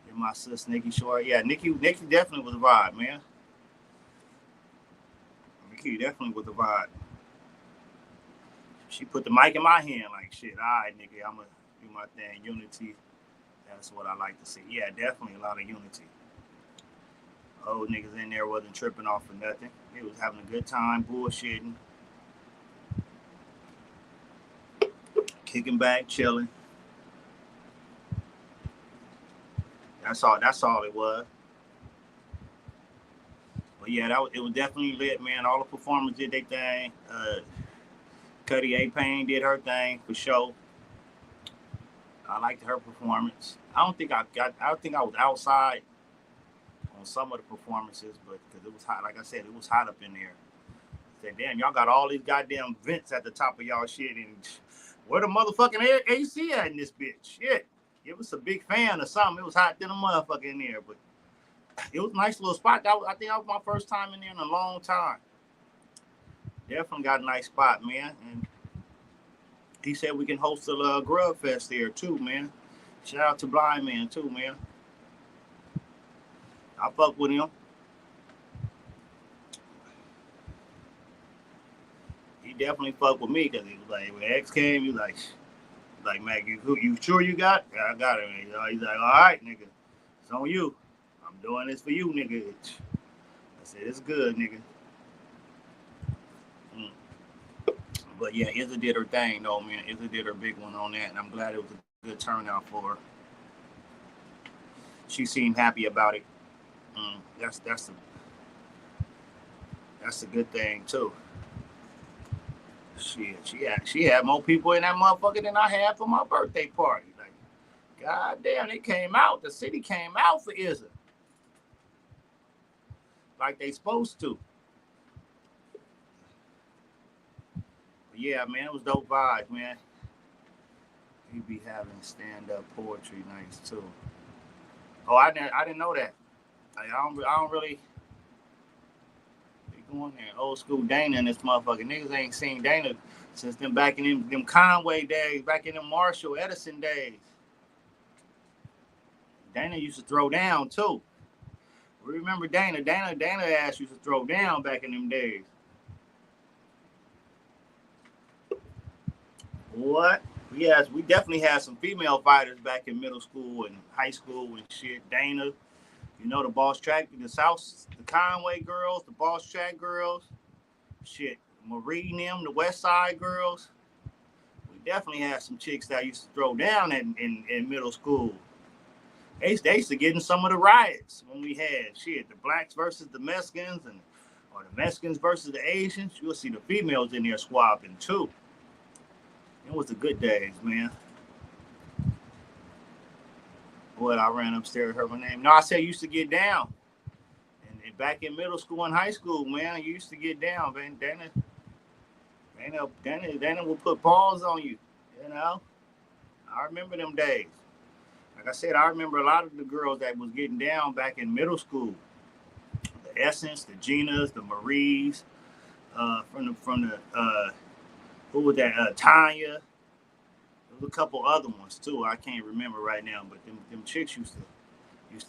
And my sis, Nikki Short. Yeah, Nikki definitely was a vibe, man. Nikki definitely was a vibe. She put the mic in my hand like, shit, all right, Nikki, I'm going to do my thing. Unity. That's what I like to see. Yeah, definitely a lot of unity. Old niggas in there wasn't tripping off for nothing. They was having a good time, bullshitting. Kicking back, chilling. That's all it was. But yeah, it was definitely lit, man. All the performers did their thing. Cuddy A-Pain did her thing for sure. I liked her performance. I don't think I was outside on some of the performances, but because it was hot, like I said, it was hot up in there. I said, damn, y'all got all these goddamn vents at the top of y'all shit, and where the motherfucking AC at in this bitch? Shit. It was a big fan or something. It was hot than a motherfucker in there, but it was a nice little spot. I think that was my first time in there in a long time. Definitely got a nice spot, man. And he said we can host a grub fest there too, man. Shout out to Blind Man too, man. I fuck with him. He definitely fucked with me because he was like, when X came, he was like, Mac, you sure you got? Yeah, I got it. Man. He's like, all right, nigga, it's on you. I'm doing this for you, nigga. I said, it's good, nigga. But yeah, Izza did her thing though, man. Izza did her big one on that, and I'm glad it was a good turnout for her. She seemed happy about it. That's a good thing too. Shit, she had more people in that motherfucker than I had for my birthday party. Like, goddamn, they came out. The city came out for Izza, like they supposed to. But yeah, man, it was dope vibes, man. He be having stand-up poetry nights too. Oh, I didn't know that. Like, I don't really be going there. Old school Dana and this motherfucker. Niggas ain't seen Dana since them back in them Conway days, back in them Marshall Edison days. Dana used to throw down too. We remember Dana. Dana ass used to throw down back in them days. What? Yes, we definitely had some female fighters back in middle school and high school and shit. Dana, you know, the Boss Track, the South, the Conway girls, the Boss Track girls. Shit, Marie and them, the West Side girls. We definitely had some chicks that used to throw down in middle school. They used to get in some of the riots when we had shit, the blacks versus the Mexicans or the Mexicans versus the Asians. You'll see the females in there swapping too. It was the good days, man. What, I ran upstairs, heard my name. No, I said used to get down. And back in middle school and high school, man, you used to get down, man. Dana will put paws on you, you know? I remember them days. Like I said, I remember a lot of the girls that was getting down back in middle school. The Essence, the Ginas, the Maries, from the who was that? Tanya. There was a couple other ones too. I can't remember right now, but them chicks used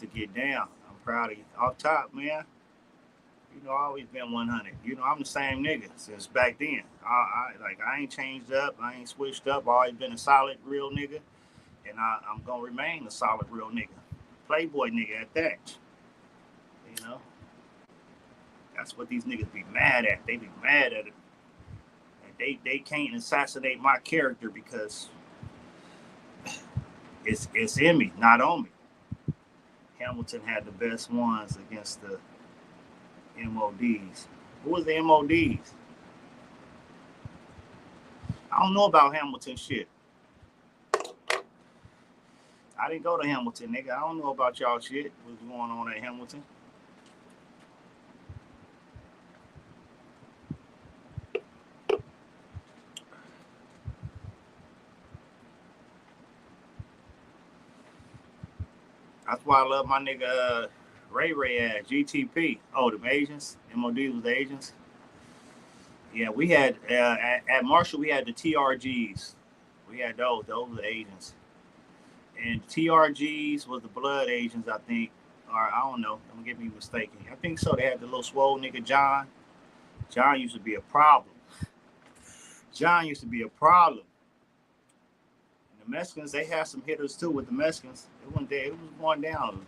to get down. I'm proud of you. Off top, man. You know, I always been 100. You know, I'm the same nigga since back then. I ain't changed up. I ain't switched up. I always been a solid, real nigga, and I'm gonna remain a solid, real nigga, playboy nigga at that. You know, that's what these niggas be mad at. They be mad at it. And they can't assassinate my character because it's in me, not on me. Hamilton had the best ones against the MODs. Who was the MODs? I don't know about Hamilton shit. I didn't go to Hamilton, nigga. I don't know about y'all shit. What's going on at Hamilton? That's why I love my nigga Ray at GTP. Oh, the Asians. MOD was the Asians. Yeah, we had at Marshall we had the TRGs. We had those. Those were the Asians. And TRGs was the blood Asians, I think. Or I don't know. Don't get me mistaken. I think so. They had the little swole nigga John. John used to be a problem. John used to be a problem. And the Mexicans, they had some hitters too with the Mexicans. It wasn't there. It was going down.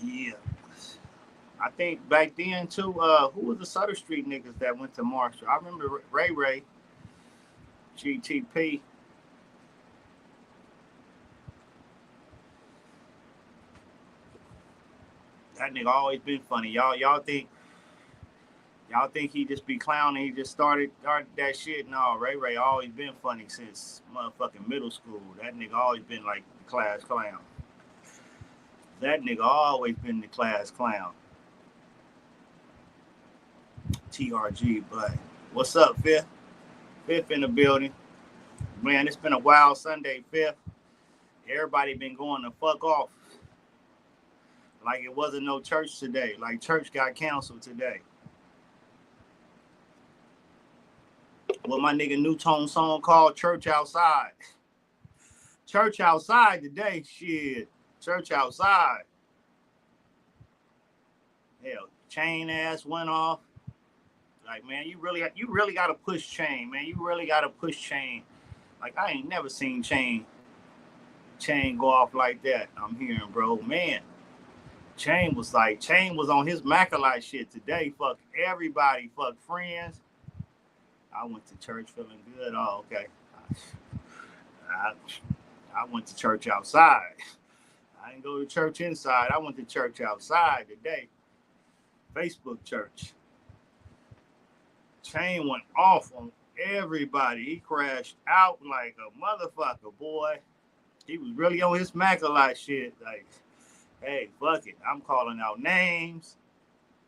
Yeah. I think back then too, who was the Sutter Street niggas that went to Marshall? I remember Ray, GTP. That nigga always been funny. Y'all think he just be clowning? He just started that shit? No, Ray always been funny since motherfucking middle school. That nigga always been like the class clown. That nigga always been the class clown. TRG, but what's up, Fifth? Fifth in the building. Man, it's been a wild Sunday, Fifth. Everybody been going the fuck off. Like it wasn't no church today. Like church got canceled today. What my nigga New Tone song called Church Outside. Church outside today, shit. Church outside. Hell, chain ass went off. Like, man, you really gotta push chain, man. You really gotta push chain. Like, I ain't never seen chain go off like that. I'm hearing, bro, man. Chain was on his Macalite shit today. Fuck everybody. Fuck friends. I went to church feeling good. Oh, okay. I, I went to church outside. I didn't go to church inside. I went to church outside today. Facebook church. Chain went off on everybody. He crashed out like a motherfucker, boy. He was really on his Macalite shit. Like, hey, fuck it. I'm calling out names.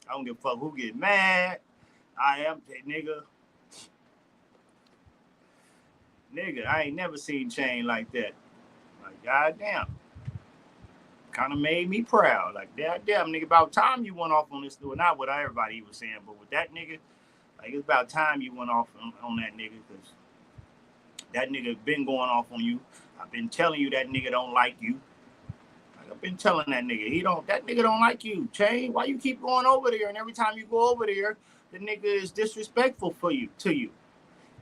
I don't give a fuck who get mad. I am that nigga. Nigga, I ain't never seen Chain like that. Like, goddamn. Kind of made me proud. Like, damn, nigga, about time you went off on this dude. Not what everybody was saying, but with that nigga, like, it's about time you went off on that nigga, because that nigga been going off on you. I've been telling you that nigga don't like you. Like, I've been telling that nigga, that nigga don't like you. Chain, why you keep going over there? And every time you go over there, the nigga is disrespectful to you.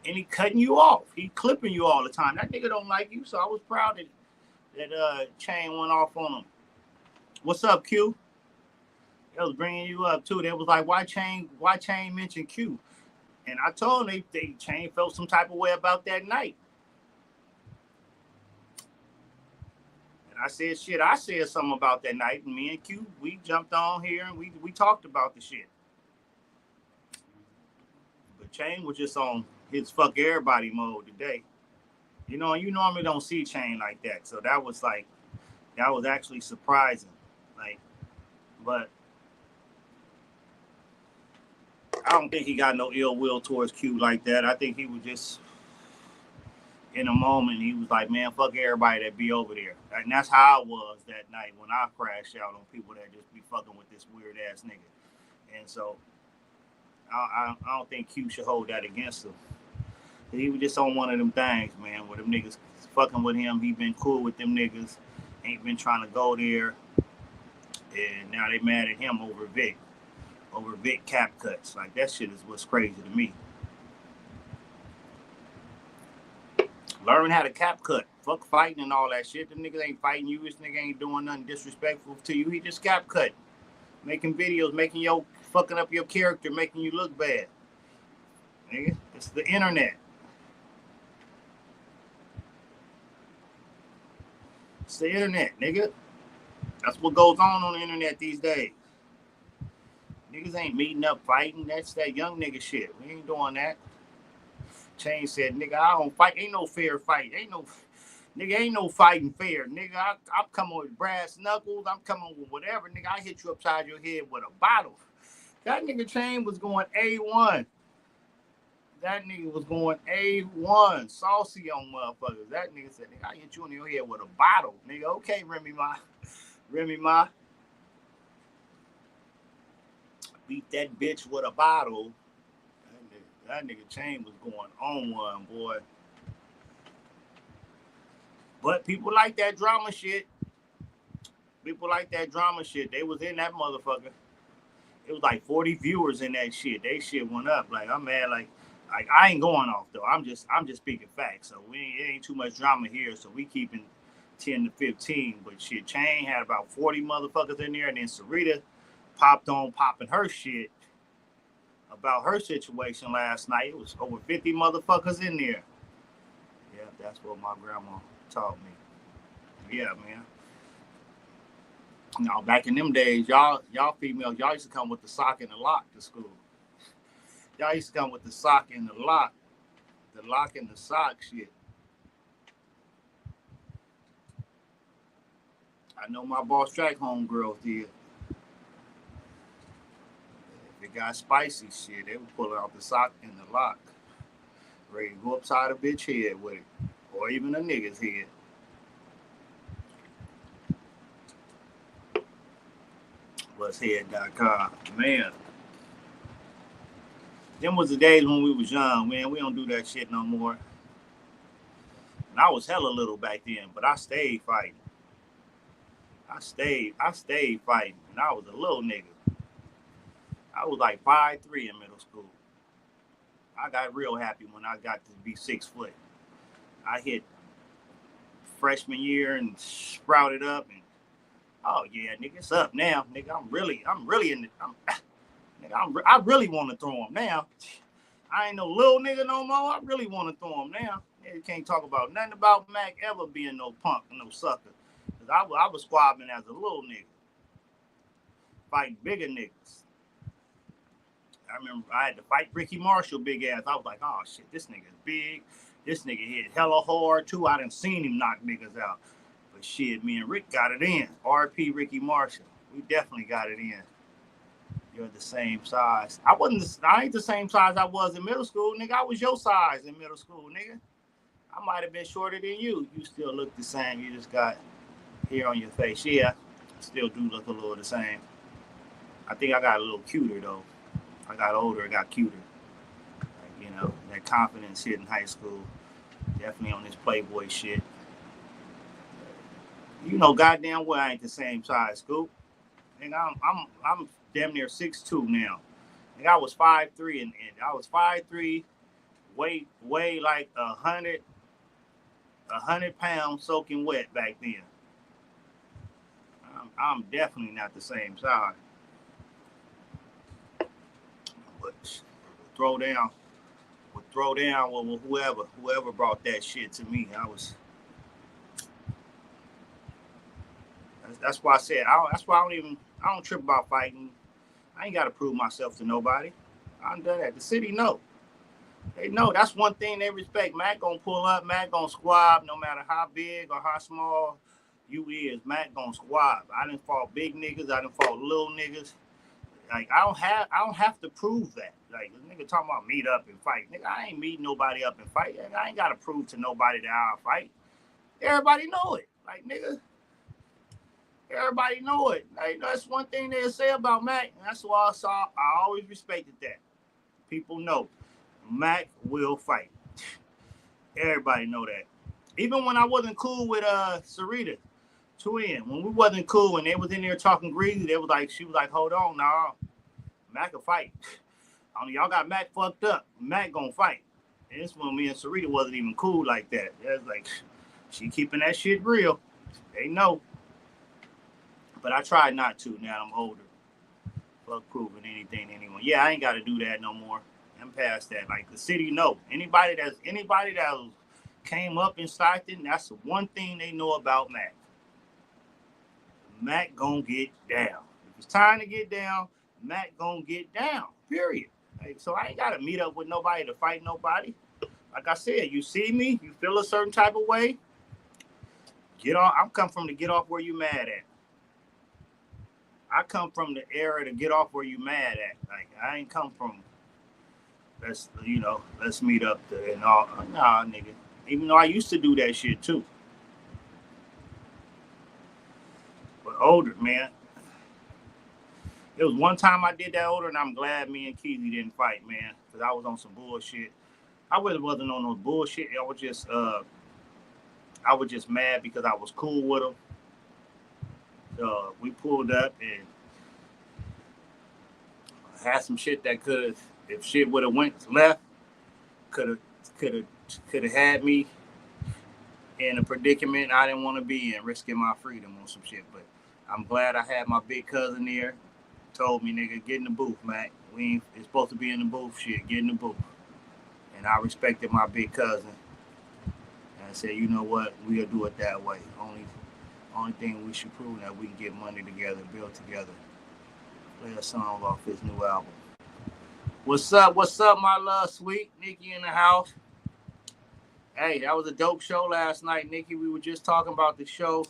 And he cutting you off. He clipping you all the time. That nigga don't like you. So I was proud that Chain went off on him. What's up, Q? They was bringing you up too. They was like, why Chain mention Q? And I told them they Chain felt some type of way about that night. And I said, shit, I said something about that night. And me and Q, we jumped on here and we talked about the shit. But Chain was just on his fuck everybody mode today. You know, you normally don't see Chain like that. So that was actually surprising. Like, but I don't think he got no ill will towards Q like that. I think he was just in a moment. He was like, man, fuck everybody that be over there. And that's how I was that night when I crashed out on people that just be fucking with this weird ass nigga. And so I don't think Q should hold that against him. He was just on one of them things, man, where them niggas fucking with him. He been cool with them niggas. Ain't been trying to go there. And now they mad at him over Vic cap cuts. Like, that shit is what's crazy to me. Learn how to cap cut. Fuck fighting and all that shit. Them niggas ain't fighting you. This nigga ain't doing nothing disrespectful to you. He just cap cut. Making videos, fucking up your character, making you look bad. Nigga, it's the internet. It's the internet, nigga. That's what goes on the internet these days. Niggas ain't meeting up fighting. That's that young nigga shit. We ain't doing that. Chain said, nigga, I don't fight. Ain't no fair fight. Ain't no fighting fair. Nigga, I'm coming with brass knuckles. I'm coming with whatever. Nigga, I hit you upside your head with a bottle. That nigga Chain was going A1. That nigga was going A1. Saucy on motherfuckers. That nigga said, nigga, I hit you in your head with a bottle. Nigga, okay, Remy Ma. Beat that bitch with a bottle. That nigga Chain was going on one, boy. But people like that drama shit. They was in that motherfucker. It was like 40 viewers in that shit. They shit went up. Like, I'm mad. Like I ain't going off though. I'm just speaking facts. So it ain't too much drama here. So we keeping 10 to 15. But shit, Chain had about 40 motherfuckers in there, and then Sarita popping her shit about her situation last night. It was over 50 motherfuckers in there. Yeah, that's what my grandma taught me. Yeah, man. Now, back in them days, y'all females, y'all used to come with the sock and the lock to school. Y'all used to come with the sock and the lock and the sock shit. I know my Boss Track homegirls did. If it got spicy shit, they would pull out the sock and the lock. Ready to go upside a bitch head with it. Or even a nigga's head. What'shead.com. Man. Them was the days when we was young, man. We don't do that shit no more. And I was hella little back then, but I stayed fighting. I stayed fighting. And I was a little nigga. I was like 5'3" in middle school. I got real happy when I got to be 6 foot. I hit freshman year and sprouted up, and Oh yeah, nigga, it's up now, nigga. I'm really in the. Nigga, I really want to throw him now. I ain't no little nigga no more. I really want to throw him now. Nigga can't talk about nothing about Mac ever being no punk, no sucker. Cause I was squabbing as a little nigga, fighting bigger niggas. I remember I had to fight Ricky Marshall, big ass. I was like, oh shit, this nigga's big. This nigga hit hella hard too. I done seen him knock niggas out. But shit, me and Rick got it in. RP Ricky Marshall. We definitely got it in. You're the same size. I ain't the same size I was in middle school, nigga. I was your size in middle school, nigga. I might have been shorter than you. You still look the same. You just got hair on your face. Yeah, still do look a little the same. I think I got a little cuter though. I got older, I got cuter. Like, you know, that confidence shit in high school. Definitely on this Playboy shit. You know, goddamn well I ain't the same size, Scoop. And I'm damn near 6'2" now. And I was 5'3", and I was 5'3", weigh like 100 pounds soaking wet back then. I'm definitely not the same size. But throw down with whoever brought that shit to me. That's why I said I don't trip about fighting. I ain't got to prove myself to nobody. I'm done that. The city know. They know. That's one thing they respect. Mac gonna pull up. Mac gonna squab. No matter how big or how small you is, Mac gonna squab. I didn't fought big niggas. I didn't fought little niggas. Like I don't have to prove that. Like this nigga talking about meet up and fight. Nigga, I ain't meeting nobody up and fight. I ain't gotta prove to nobody that I'll fight. Everybody know it. Like nigga. Everybody know it. Like, that's one thing they say about Mac. And that's why I always respected that. People know Mac will fight. Everybody know that. Even when I wasn't cool with Sarita, twin, when we wasn't cool and they was in there talking greasy, she was like, hold on, nah, Mac will fight. Y'all got Mac fucked up. Mac gonna fight. And this when me and Sarita wasn't even cool like that. It's like she keeping that shit real. They know. But I try not to now I'm older. Fuck proving anything to anyone. Yeah, I ain't got to do that no more. I'm past that. Like the city know. Anybody that came up in Stockton, that's the one thing they know about Mac. Mac gonna get down. If it's time to get down, Mac gonna get down. Period. Like, so I ain't got to meet up with nobody to fight nobody. Like I said, you see me, you feel a certain type of way. Get off. I'm come from to get off where you mad at. I come from the era to get off where you mad at. Like I ain't come from let's meet up and all. Nah, nigga. Even though I used to do that shit too. But older, man. It was one time I did that older, and I'm glad me and Keezy didn't fight, man, because I was on some bullshit. I really wasn't on no bullshit. I was just mad because I was cool with him. We pulled up and had some shit that could, if shit would have went left, could have had me in a predicament I didn't want to be in, risking my freedom on some shit. But I'm glad I had my big cousin there. Told me, nigga, get in the booth, Mac. It's supposed to be in the booth, shit. Get in the booth. And I respected my big cousin. And I said, you know what? We'll do it that way. Only thing we should prove that we can get money together, build together. Play a song off his new album. What's up, my love, sweet? Nikki in the house. Hey, that was a dope show last night, Nikki. We were just talking about the show.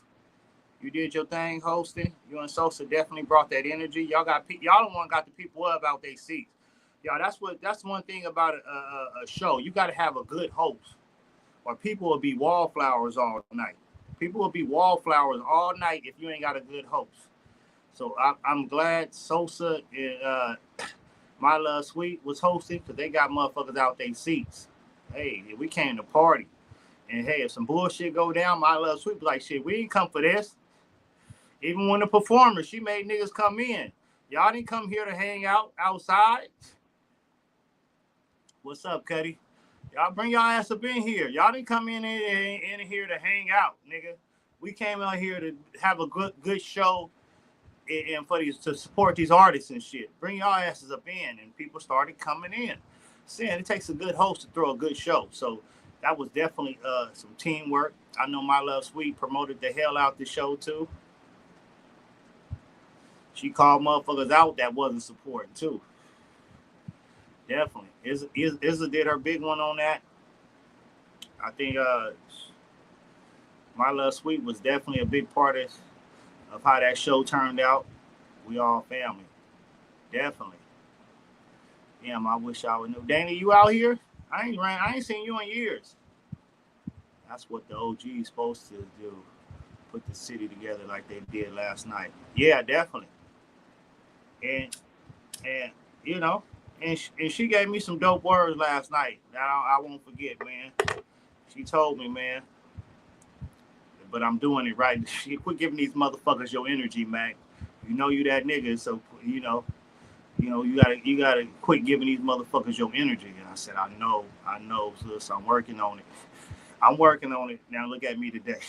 You did your thing hosting. You and Sosa definitely brought that energy. Y'all the one got the people up out their seats. Y'all, that's one thing about a show. You got to have a good host, or people will be wallflowers all night. People will be wallflowers all night if you ain't got a good host. So I'm glad Sosa and My Love Sweet was hosting because they got motherfuckers out their seats. Hey, we came to party. And hey, if some bullshit go down, My Love Sweet was like, shit, we ain't come for this. Even when the performer, she made niggas come in. Y'all didn't come here to hang out outside. What's up, Cuddy? Y'all bring y'all ass up in here. Y'all didn't come in here to hang out, nigga. We came out here to have a good show and for these to support these artists and shit. Bring y'all asses up in, and people started coming in. Saying it takes a good host to throw a good show. So that was definitely some teamwork. I know My Love Sweet promoted the hell out the show too. She called motherfuckers out that wasn't supporting too. Definitely. Izza did her big one on that. I think My Love Sweet was definitely a big part of how that show turned out. We all family. Definitely. Damn, I wish I would know. Danny, you out here? I ain't seen you in years. That's what the OG is supposed to do. Put the city together like they did last night. Yeah, definitely. And you know, and she gave me some dope words last night that I won't forget, man. She told me, man, but I'm doing it right. She quit giving these motherfuckers your energy, Mac. You know you that nigga, so you you gotta quit giving these motherfuckers your energy. And I said, I know, sis, I'm working on it. I'm working on it. Now look at me today.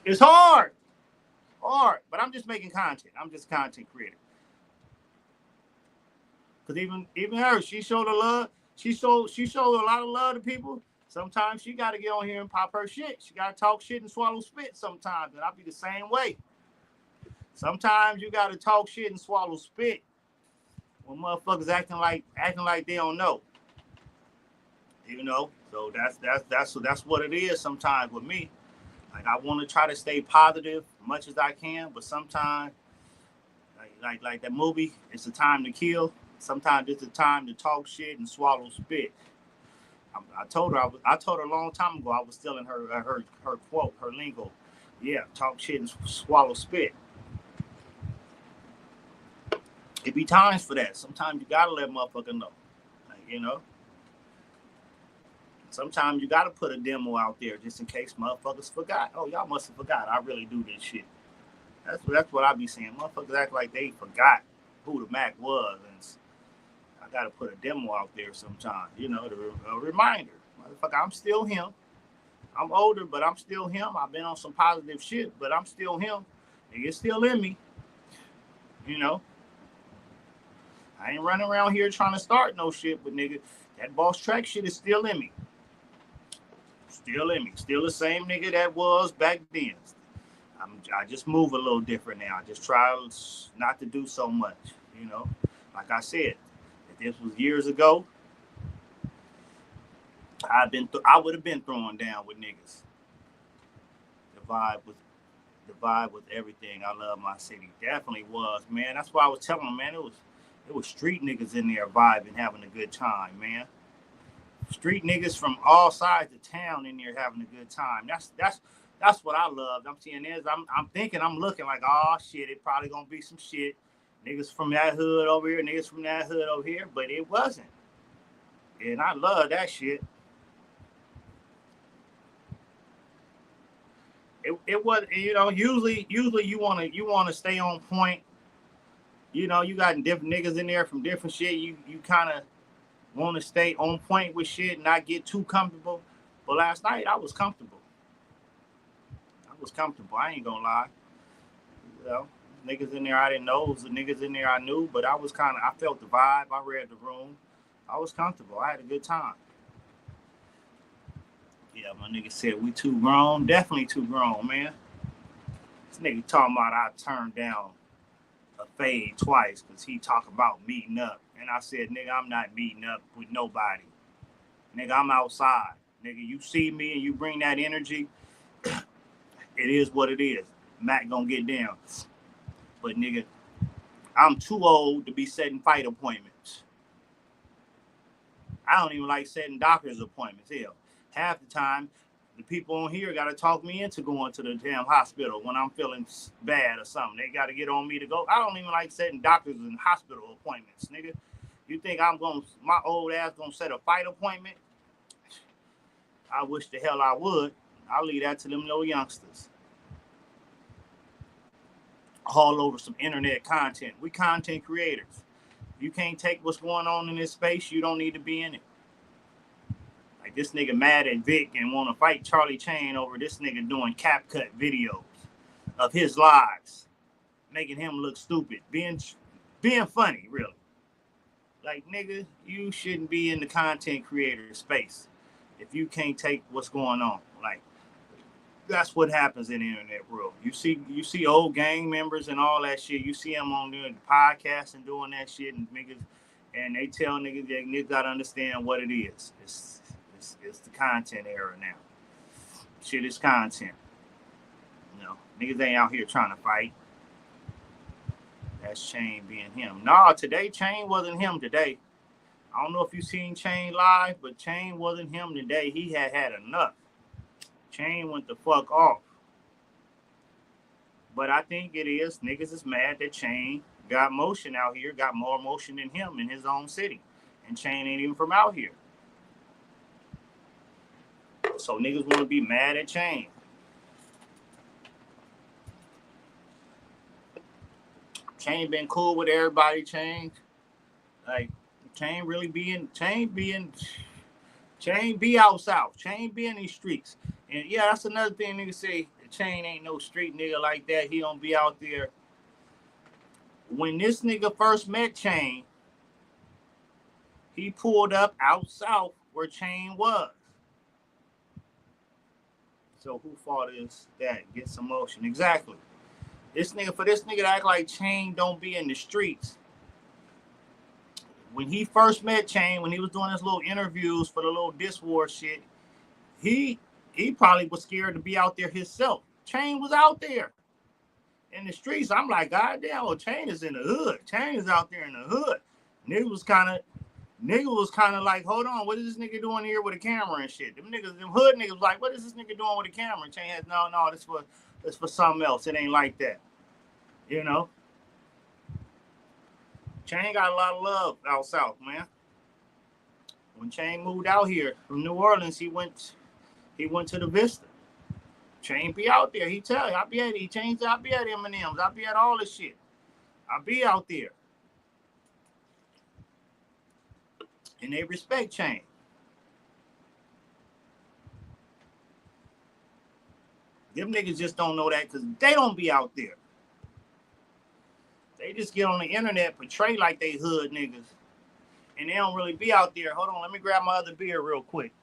It's hard, but I'm just making content. I'm just a content creator. Cause even her, she showed a love. She showed a lot of love to people. Sometimes she got to get on here and pop her shit. She got to talk shit and swallow spit sometimes, and I'll be the same way. Sometimes you got to talk shit and swallow spit when motherfuckers acting like they don't know. You know, so that's what it is sometimes with me. Like I want to try to stay positive as much as I can, but sometimes, like that movie, It's a Time to Kill. Sometimes it's a time to talk shit and swallow spit. I told her a long time ago I was stealing her quote, her lingo. Yeah, talk shit and swallow spit. It be times for that. Sometimes you gotta let motherfucker know. Like, you know. Sometimes you gotta put a demo out there just in case motherfuckers forgot. Oh, y'all must have forgot. I really do this shit. That's what I be saying. Motherfuckers act like they forgot who the Mac was, and I gotta put a demo out there sometime. You know, a reminder. Motherfucker, I'm still him. I'm older, but I'm still him. I've been on some positive shit, but I'm still him. And it's still in me. You know. I ain't running around here trying to start no shit, but nigga, that boss track shit is still in me. Still in me. Still the same nigga that was back then. I just move a little different now. I just try not to do so much, you know. Like I said, if this was years ago, I would have been throwing down with niggas. The vibe was everything. I love my city. Definitely was, man. That's why I was telling them, man, it was street niggas in there vibing, having a good time, man. Street niggas from all sides of town in there having a good time. That's what I loved. I'm seeing this. I'm looking like, oh shit, it probably gonna be some shit. Niggas from that hood over here, niggas from that hood over here, but it wasn't. And I love that shit. It was, you know, usually you wanna stay on point. You know, you got different niggas in there from different shit. You kind of want to stay on point with shit and not get too comfortable. But last night I was comfortable. I ain't gonna lie. You know, niggas in there I didn't know. It was the niggas in there I knew, but I felt the vibe. I read the room. I was comfortable. I had a good time. Yeah, my nigga said we too grown. Definitely too grown, man. This nigga talking about I turned down a fade twice because he talk about meeting up. And I said, nigga, I'm not meeting up with nobody. Nigga, I'm outside. Nigga, you see me and you bring that energy, it is what it is. Mac gonna get down. But nigga, I'm too old to be setting fight appointments. I don't even like setting doctor's appointments. Hell, half the time, the people on here got to talk me into going to the damn hospital when I'm feeling bad or something. They got to get on me to go. I don't even like setting doctors and hospital appointments, nigga. You think my old ass gonna set a fight appointment? I wish the hell I would. I'll leave that to them little youngsters. All over some internet content. We content creators. You can't take what's going on in this space, you don't need to be in it. Like this nigga mad at Vic and want to fight Charlie Chain over this nigga doing cap cut videos of his lives, making him look stupid, being funny, really. Like, nigga, you shouldn't be in the content creator space if you can't take what's going on. Like, that's what happens in the internet world. You see old gang members and all that shit. You see them on doing the podcast and doing that shit, and niggas, and they tell niggas that niggas gotta understand what it is. It's the content era now. Shit is content. You know, niggas ain't out here trying to fight. That's Chain being him. Nah, today Chain wasn't him today. I don't know if you seen Chain live, but Chain wasn't him today. He had enough. Chain went the fuck off. But I think it is. Niggas is mad that Chain got motion out here, got more motion than him in his own city. And Chain ain't even from out here. So niggas want to be mad at Chain. Chain been cool with everybody, Chain. Like, Chain really Chain be out south. Chain be in these streets. And yeah, that's another thing niggas say. Chain ain't no street nigga like that. He don't be out there. When this nigga first met Chain, he pulled up out south where Chain was. So who fault is that? Get some motion. Exactly. For this nigga to act like Chain don't be in the streets. When he first met Chain, when he was doing his little interviews for the little diss war shit, he probably was scared to be out there himself. Chain was out there in the streets. I'm like, God damn, well, Chain is in the hood. Chain is out there in the hood. Nigga was kind of like, hold on, what is this nigga doing here with a camera and shit? Them hood niggas was like, what is this nigga doing with a camera? And Chain has, no, this for something else. It ain't like that. You know? Chain got a lot of love out south, man. When Chain moved out here from New Orleans, he went to the Vista. Chain be out there. He tell you, I be at M&M's. I be at all this shit. I be out there. And they respect Chain. Them niggas just don't know that because they don't be out there. They just get on the internet, portray like they hood niggas. And they don't really be out there. Hold on, let me grab my other beer real quick.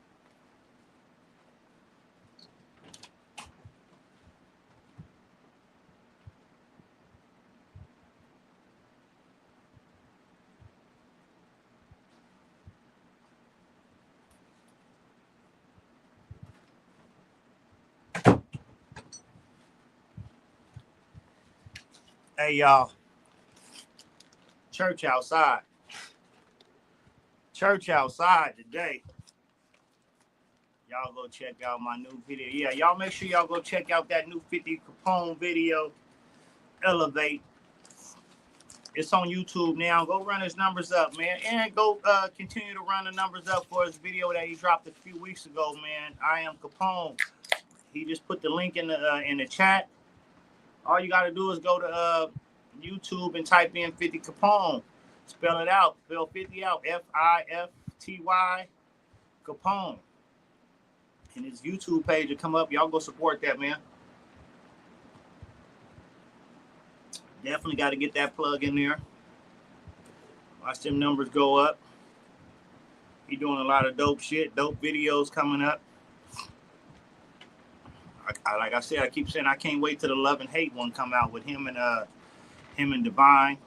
Hey, y'all. Church outside today. Y'all go check out my new video. Yeah, y'all make sure y'all go check out that new 50 Capone video, Elevate. It's on YouTube now. Go run his numbers up, man. And go continue to run the numbers up for his video that he dropped a few weeks ago, man. I Am Capone. He just put the link in the chat. All you got to do is go to YouTube and type in 50 Capone. Spell it out. Spell 50 out. F-I-F-T-Y Capone. And his YouTube page will come up. Y'all go support that, man. Definitely got to get that plug in there. Watch them numbers go up. He doing a lot of dope shit. Dope videos coming up. Like I said, I keep saying I can't wait till the Love and Hate one come out with him and Divine.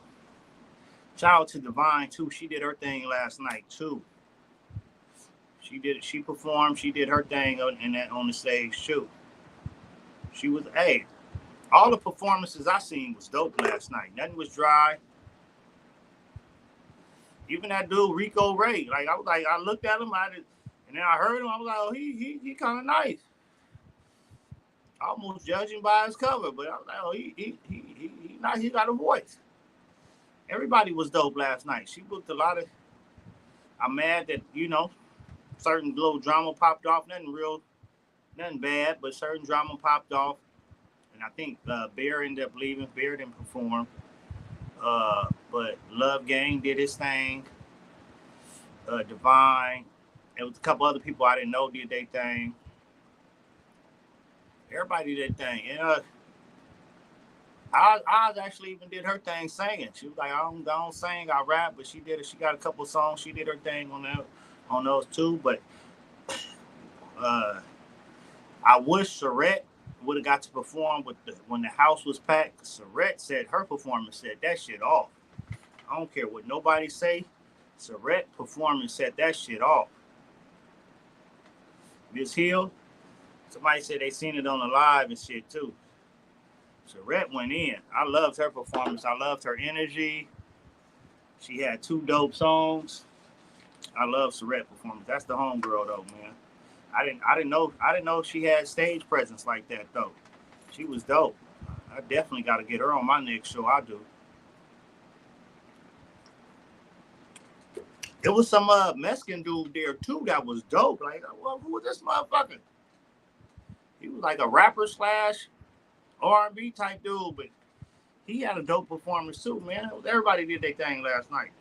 Shout out to Divine too. She did her thing last night too. She performed. She did her thing on the stage too. She was all the performances I seen was dope last night. Nothing was dry. Even that dude Rico Ray. I looked at him, and then I heard him. I was like, oh, he kind of nice. Almost judging by his cover, but I was like, oh, he got a voice. Everybody was dope last night. She booked a lot of. I'm mad that certain little drama popped off. Nothing bad, but certain drama popped off, and I think Bear ended up leaving. Bear didn't perform, but Love Gang did his thing. Divine, It was a couple other people I didn't know did their thing. Everybody did their thing. And Oz actually even did her thing singing. She was like, I don't sing, I rap, but she did it. She got a couple songs. She did her thing on those too. But I wish Surrette would have got to perform when the house was packed. Surrette said her performance set that shit off. I don't care what nobody say. Surrette performance set that shit off. Miss Hill, somebody said they seen it on the live and shit too. Surrette went in. I loved her performance. I loved her energy. She had 2 dope songs. I love Surrette performance. That's the homegirl though, man. I didn't know she had stage presence like that though. She was dope. I definitely got to get her on my next show. I do. There was some Mexican dude there too that was dope. Like, well, who was this motherfucker? He was like a rapper / R&B type dude, but he had a dope performance too, man. Everybody did their thing last night.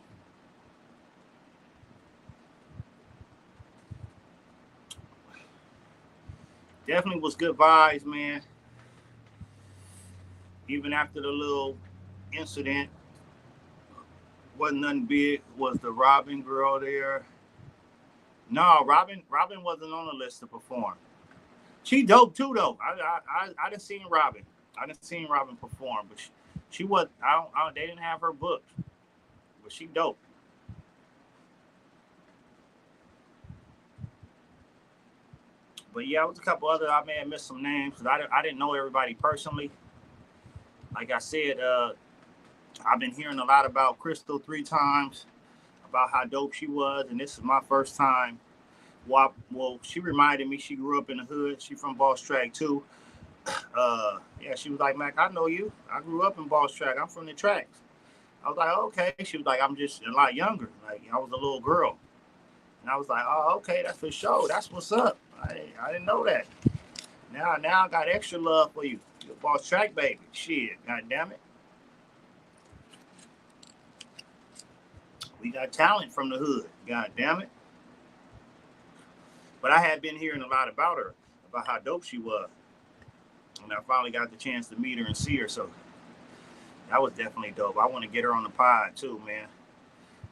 Definitely was good vibes, man. Even after the little incident, wasn't nothing big. Was the Robin girl there? No, Robin wasn't on the list to perform. She dope too, though. I didn't see Robin. I didn't see Robin perform, but she was. They didn't have her booked, but she dope. But yeah, it was a couple other. I may have missed some names because I didn't know everybody personally. Like I said, I've been hearing a lot about Crystal 3 times, about how dope she was, and this is my first time. Well, she reminded me she grew up in the hood. She from Boss Track too. Yeah, she was like, Mac, I know you. I grew up in Boss Track. I'm from the tracks. I was like, okay. She was like, I'm just a lot younger. Like, I was a little girl. And I was like, oh, okay, that's for sure. That's what's up. I didn't know that. Now I got extra love for you. You're a Boss Track baby. Shit, god damn it. We got talent from the hood. God damn it. But I had been hearing a lot about her, about how dope she was. And I finally got the chance to meet her and see her. So that was definitely dope. I want to get her on the pod too, man.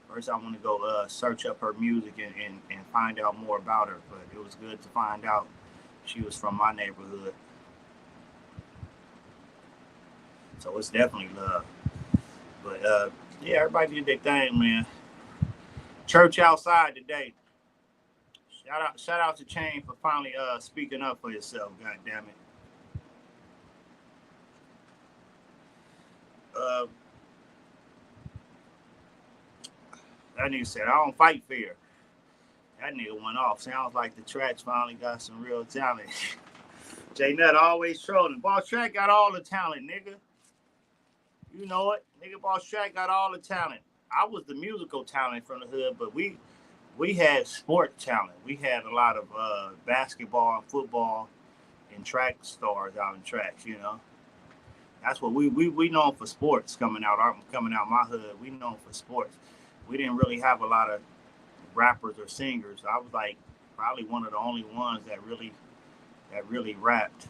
First, I want to go search up her music and find out more about her. But it was good to find out she was from my neighborhood. So it's definitely love. But yeah, everybody did their thing, man. Church outside today. Shout out to Chain for finally speaking up for yourself. God damn it. That nigga said, I don't fight fear. That nigga went off. Sounds like the Tracks finally got some real talent. J Nut always trolling. Boss Track got all the talent, nigga. You know it. Nigga, Boss Track got all the talent. I was the musical talent from the hood, but we had sport talent. We had a lot of basketball, football, and track stars out in tracks, you know. That's what we known for sports coming out my hood. We known for sports. We didn't really have a lot of rappers or singers. I was like probably one of the only ones that really rapped.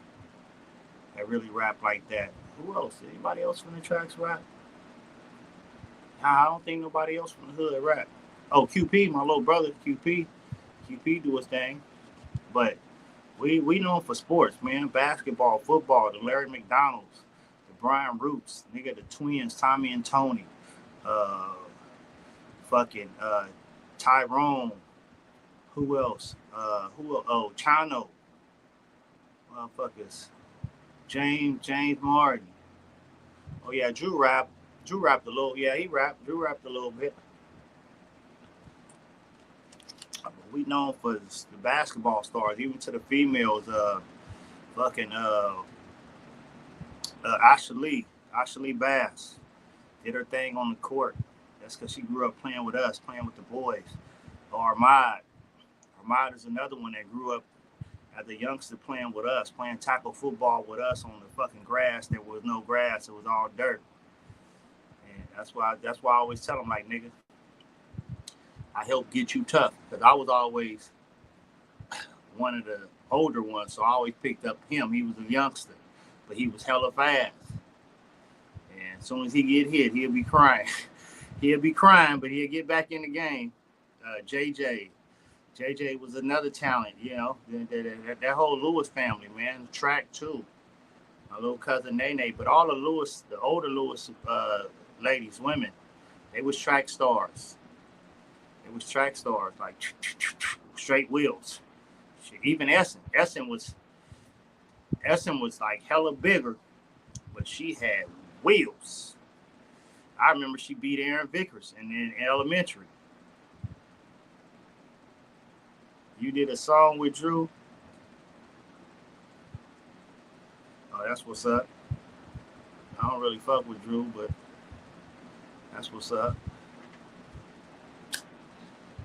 That really rapped like that. Who else? Anybody else from the tracks rap? Nah, I don't think nobody else from the hood rap. Oh, QP, my little brother, QP do his thing. But we known for sports, man. Basketball, football, the Larry McDonald's, the Brian Roots, nigga, the twins, Tommy and Tony, fucking Tyrone. Who else? Oh, Chano. Motherfuckers. James Martin. Oh yeah, Drew rapped a little. Yeah, he rapped. Drew rapped a little bit. We known for the basketball stars, even to the females. Fucking Ashley Bass did her thing on the court. That's because she grew up playing with us, playing with the boys. Armad is another one that grew up as a youngster playing with us, playing tackle football with us on the fucking grass. There was no grass; it was all dirt. And that's why I always tell them, like, nigga, I help get you tough, because I was always one of the older ones, so I always picked up him. He was a youngster, but he was hella fast. And as soon as he get hit, he'll be crying. He'll be crying, but he'll get back in the game. JJ. JJ was another talent, you know. That whole Lewis family, man. Track too. My little cousin Nene, but all the Lewis, the older Lewis ladies, women, they was track stars. It was track stars, like straight wheels. Even Essen was like hella bigger, but she had wheels. I remember she beat Aaron Vickers in elementary. You did a song with Drew. Oh, that's what's up. I don't really fuck with Drew, but that's what's up.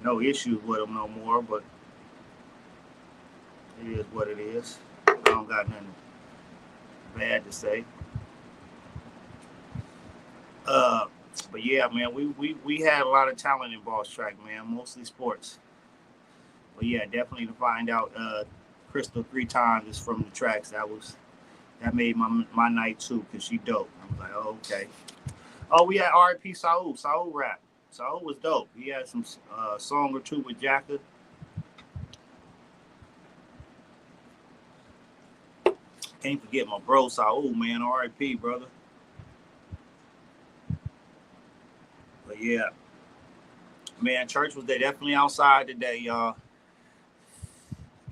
No issues with him no more, but it is what it is. I don't got nothing bad to say. But yeah, man, we had a lot of talent in Boss Track, man, mostly sports. But yeah, definitely to find out Crystal 3 times is from the tracks. That made my night too, because she dope. I was like, oh, okay. Oh, we had R.I.P. Saul. Saul rap. Saul was dope. He had some song or two with Jacka. Can't forget my bro Saul, man. R.I.P. brother. But yeah, man, church was there definitely outside today, y'all.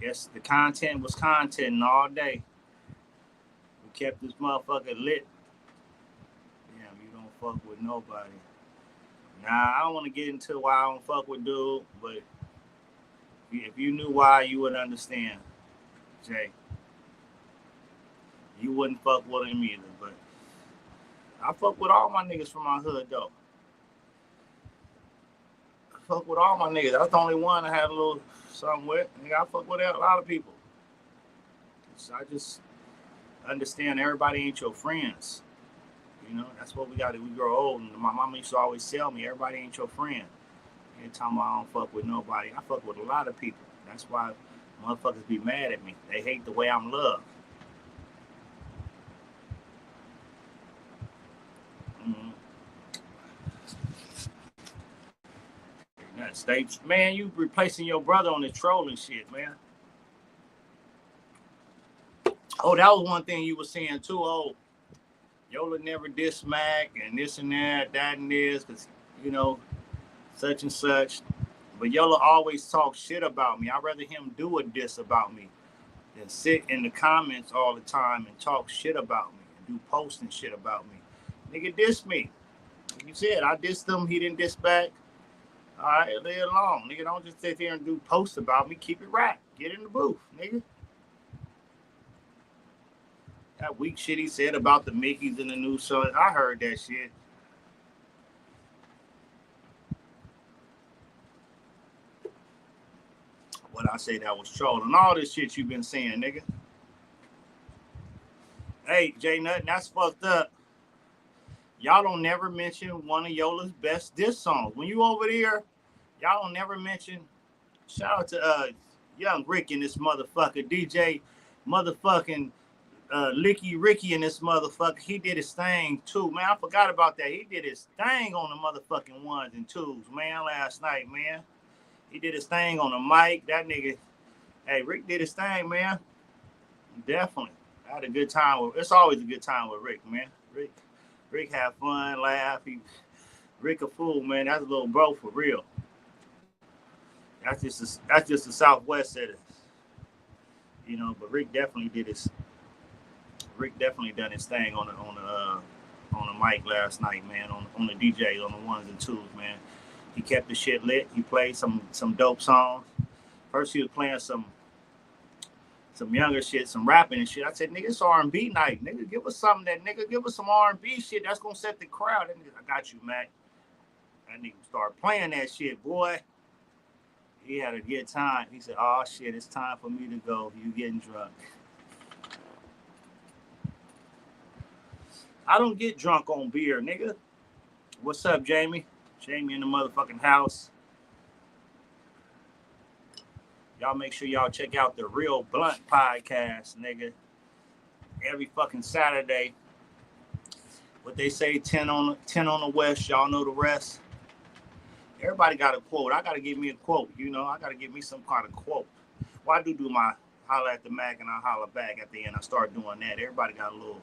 Guess the content was content all day. We kept this motherfucker lit. Damn, you don't fuck with nobody. Nah, I don't want to get into why I don't fuck with dude, but if you knew why, you would understand, Jay. You wouldn't fuck with him either, but I fuck with all my niggas from my hood, though. I fuck with all my niggas. That's the only one I had a little something with. I fuck with a lot of people. So I just understand everybody ain't your friends. You know, that's what we got to. We grow old, and my mama used to always tell me, everybody ain't your friend. Every time I don't fuck with nobody, I fuck with a lot of people. That's why motherfuckers be mad at me. They hate the way I'm loved. States, man, you replacing your brother on the trolling shit, man. Oh, that was one thing you were saying too. Oh, Yola never diss Mac and this and that and this, because, you know, such and such. But Yola always talks shit about me. I'd rather him do a diss about me than sit in the comments all the time and talk shit about me and do posting shit about me. Nigga diss me. Like you said, I dissed him. He didn't diss back. All right, lay it alone. Nigga, don't just sit there and do posts about me. Keep it right. Get in the booth, nigga. That weak shit he said about the Mickeys in the new show, I heard that shit. What I say that was trolling. All this shit you been saying, nigga. Hey, Jay Nut, that's fucked up. Y'all don't never mention one of Yola's best diss songs. When you over there, y'all don't never mention. Shout out to Young Rick and this motherfucker, DJ motherfucking Licky Ricky and this motherfucker. He did his thing too, man. I forgot about that. He did his thing on the motherfucking ones and twos, man, last night, man. He did his thing on the mic. That nigga, hey, Rick did his thing, man. Definitely. I had a good time. It's always a good time with Rick, man. Rick have fun, laugh. Rick a fool, man. That's a little bro for real. That's just the Southwest city, you know. But Rick definitely done his thing on the mic last night, man. On the DJ, on the ones and twos, man. He kept the shit lit. He played some dope songs. First he was playing some younger shit, some rapping and shit. I said, nigga, it's R&B night. Nigga, give us something give us some R&B shit. That's gonna set the crowd. That nigga, I got you, Mac. That nigga start playing that shit, boy. He had a good time. He said, oh shit, it's time for me to go. You getting drunk. I don't get drunk on beer, nigga. What's up, Jamie? Jamie in the motherfucking house. Y'all make sure y'all check out the Real Blunt podcast, nigga. Every fucking Saturday. What they say, 10 on the West. Y'all know the rest. Everybody got a quote. I gotta give me a quote. You know, I gotta give me some kind of quote. Well, I do my holler at the Mac and I holler back at the end. I start doing that. Everybody got a little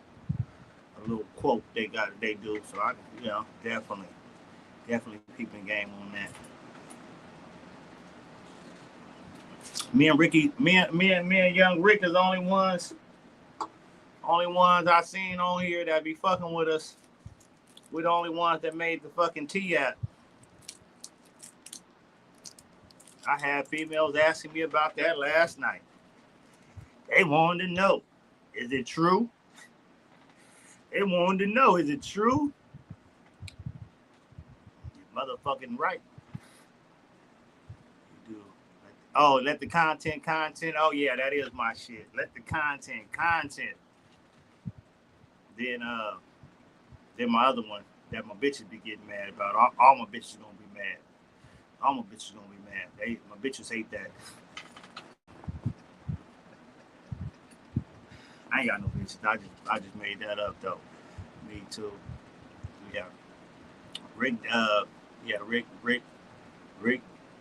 quote they do. So I, you know, definitely peeping game on that. Me and Ricky, me and young Rick is the only ones I seen on here that be fucking with us. We're the only ones that made the fucking T app. I had females asking me about that last night. They wanted to know, is it true? They wanted to know, is it true? You're motherfucking right. You do. Oh, let the content. Oh yeah, that is my shit. Let the content. Then my other one that my bitches be getting mad about. All my bitches gonna be mad. All my bitches gonna be mad. My bitches hate that. I ain't got no bitches. I just made that up though. Me too. Yeah.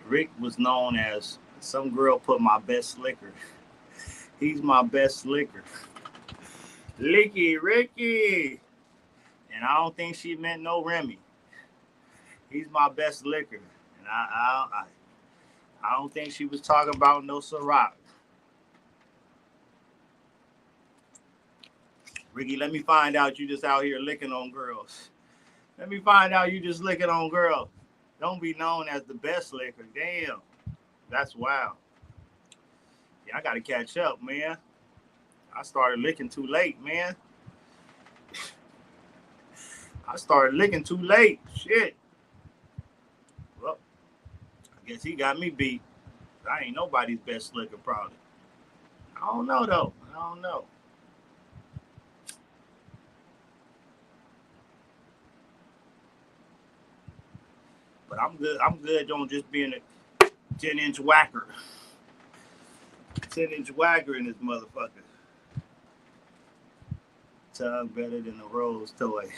Rick was known as some girl put my best slicker. He's my best slicker. Ricky. And I don't think she meant no Remy. He's my best liquor. And I don't think she was talking about no Ciroc. Ricky, let me find out you just out here licking on girls. Let me find out you just licking on girls. Don't be known as the best liquor. Damn. That's wild. Yeah, I got to catch up, man. I started licking too late, man. I started licking too late. Shit. Well, I guess he got me beat. I ain't nobody's best liquor, probably. I don't know, though. I don't know. But I'm good on just being a 10-inch whacker. 10-inch whacker in this motherfucker. Tongue better than a rose toy.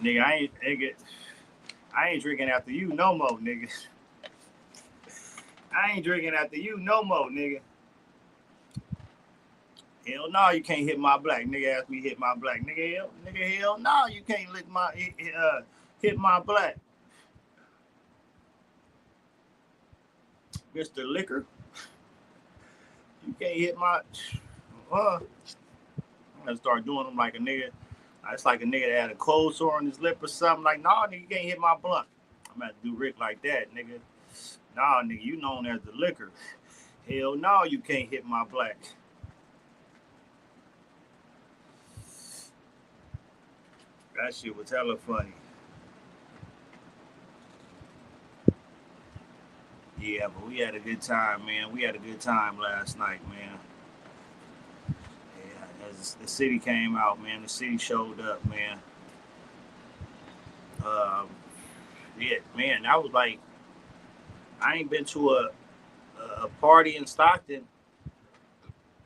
Nigga, I ain't drinking after you no more, nigga. I ain't drinking after you no more, nigga. Hell no, you can't hit my black. Nigga asked me hit my black. Hell no, you can't hit my black. Mr. Liquor. You can't hit my I'm gonna start doing them like a nigga. It's like a nigga that had a cold sore on his lip or something. Like, nah, nigga, you can't hit my blunt. I'm gonna have to do Rick like that, nigga. Nah, nigga, you known as the liquor. Hell no, you can't hit my black. That shit was hella funny. Yeah, but we had a good time, man. We had a good time last night, man. Yeah, as the city came out, man. The city showed up, man. Yeah, man, I was like, I ain't been to a party in Stockton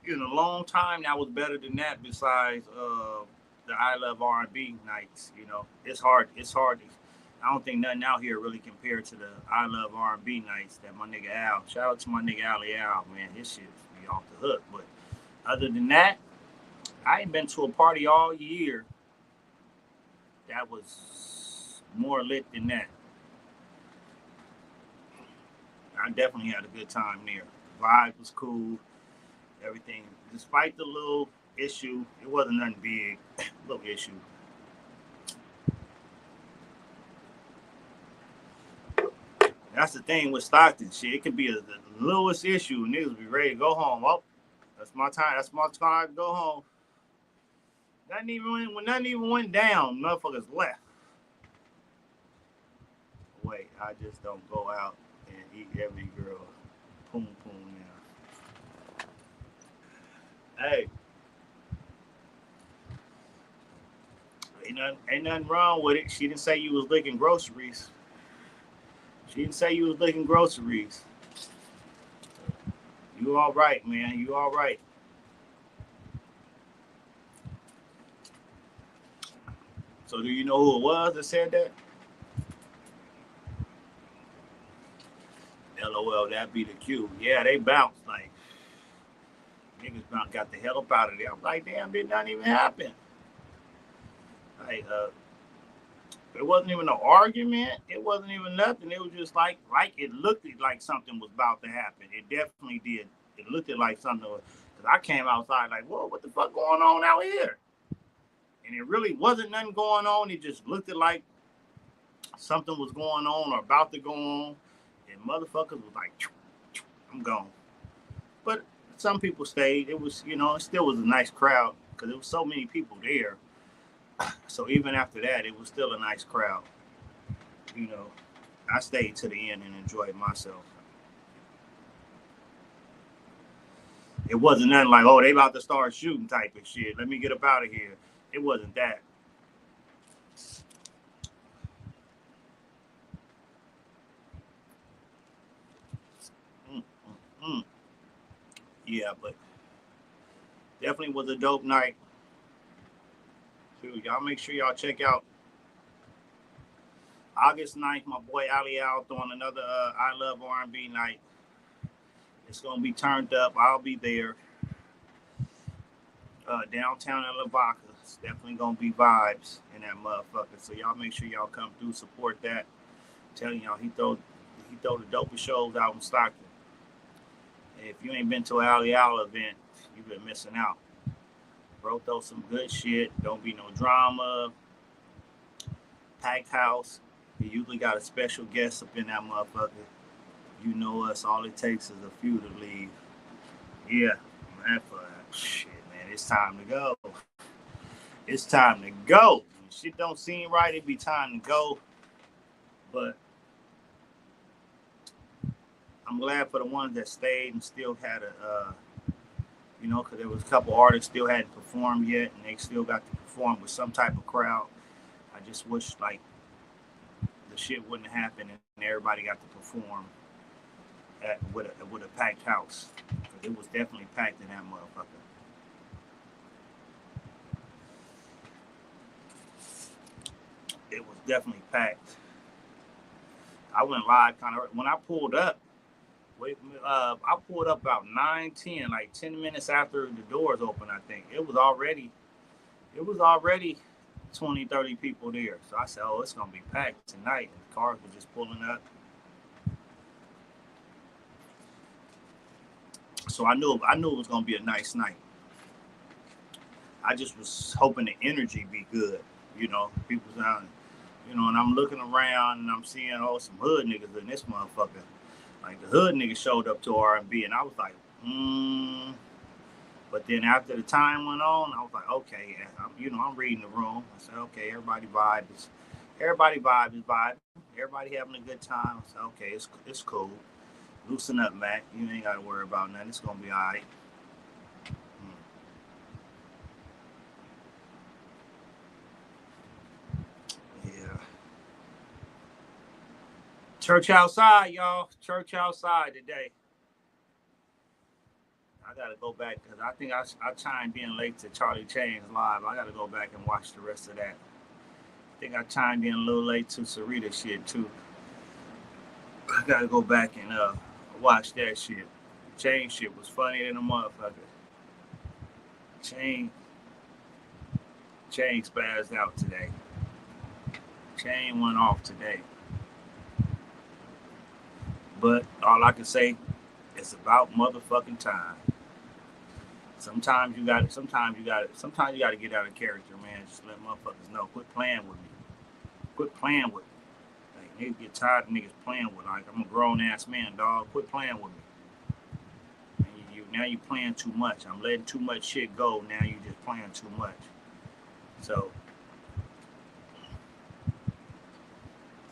in a long time. That was better than that. Besides the I Love R&B nights, you know, it's hard. I don't think nothing out here really compared to the I Love R&B nights that my nigga Al. Shout out to my nigga Ali Al, man. His shit be off the hook. But other than that, I ain't been to a party all year that was more lit than that. I definitely had a good time there. The vibe was cool. Everything, despite the little issue, it wasn't nothing big. Little issue. That's the thing with Stockton. Shit, it could be the littlest issue, and niggas be ready to go home. Oh, that's my time. That's my time to go home. Nothing even went down, motherfuckers left. Wait, I just don't go out and eat every girl. Poom now. Hey, Ain't nothing wrong with it. She didn't say you was licking groceries. She didn't say you was licking groceries. You all right, man. You all right. So do you know who it was that said that? LOL, that be the cue. Yeah, they bounced. Like, niggas got the hell up out of there. I'm like, damn, did not even happen. Like, it wasn't even an argument. It wasn't even nothing. It was just like it looked like something was about to happen. It definitely did. It looked like something was. Because I came outside like, whoa, what the fuck going on out here? And it really wasn't nothing going on. It just looked like something was going on or about to go on. And motherfuckers was like, I'm gone. But some people stayed. It was, it still was a nice crowd because there was so many people there. So even after that, it was still a nice crowd. You know, I stayed to the end and enjoyed myself. It wasn't nothing like, oh, they about to start shooting type of shit. Let me get up out of here. It wasn't that. Mm-mm-mm. Yeah, but definitely was a dope night. Dude, y'all make sure y'all check out August 9th, my boy Ali Al throwing another I Love R&B night. It's going to be turned up. I'll be there. Downtown in Lavaca. It's definitely going to be vibes in that motherfucker. So y'all make sure y'all come through, support that. I'm telling y'all, he throw the dopest shows out in Stockton. And if you ain't been to an Ali Al event, you've been missing out. Bro, throw some good shit. Don't be no drama. Packed house. You usually got a special guest up in that motherfucker. You know us. All it takes is a few to leave. Yeah, man, for that shit, man. It's time to go. It's time to go. When shit don't seem right, it be time to go. But I'm glad for the ones that stayed and still had because there was a couple artists still hadn't performed yet, and they still got to perform with some type of crowd. I just wish like the shit wouldn't happen and everybody got to perform with a packed house. It was definitely packed in that motherfucker. It was definitely packed. I went live kind of when I pulled up. I pulled up about 9:10, like 10 minutes after the doors opened. I think it was already 20, 30 people there. So I said, oh, it's gonna be packed tonight. And the cars were just pulling up. So I knew it was gonna be a nice night. I just was hoping the energy be good. People's down. And I'm looking around and I'm seeing some hood niggas in this motherfucker. Like the hood niggas showed up to R&B, and I was like, But then after the time went on, I was like, okay, I'm reading the room. I said, okay, everybody vibe is vibing. Everybody having a good time. I said, okay, it's cool. Loosen up, Mac. You ain't got to worry about nothing. It's gonna be all right. Yeah. Church outside, y'all. Church outside today. I gotta go back because I think I chimed in late to Charlie Chain's live. I gotta go back and watch the rest of that. I think I chimed in a little late to Sarita shit too. I gotta go back and watch that shit. Chain shit was funny than a motherfucker. Chain spazzed out today. Chain went off today. But all I can say, it's about motherfucking time. Sometimes you got to get out of character, man. Just let motherfuckers know. Quit playing with me. Quit playing with me. Like, niggas get tired of niggas playing with me. Like, I'm a grown ass man, dog. Quit playing with me. And now you playing too much. I'm letting too much shit go. Now you just playing too much. So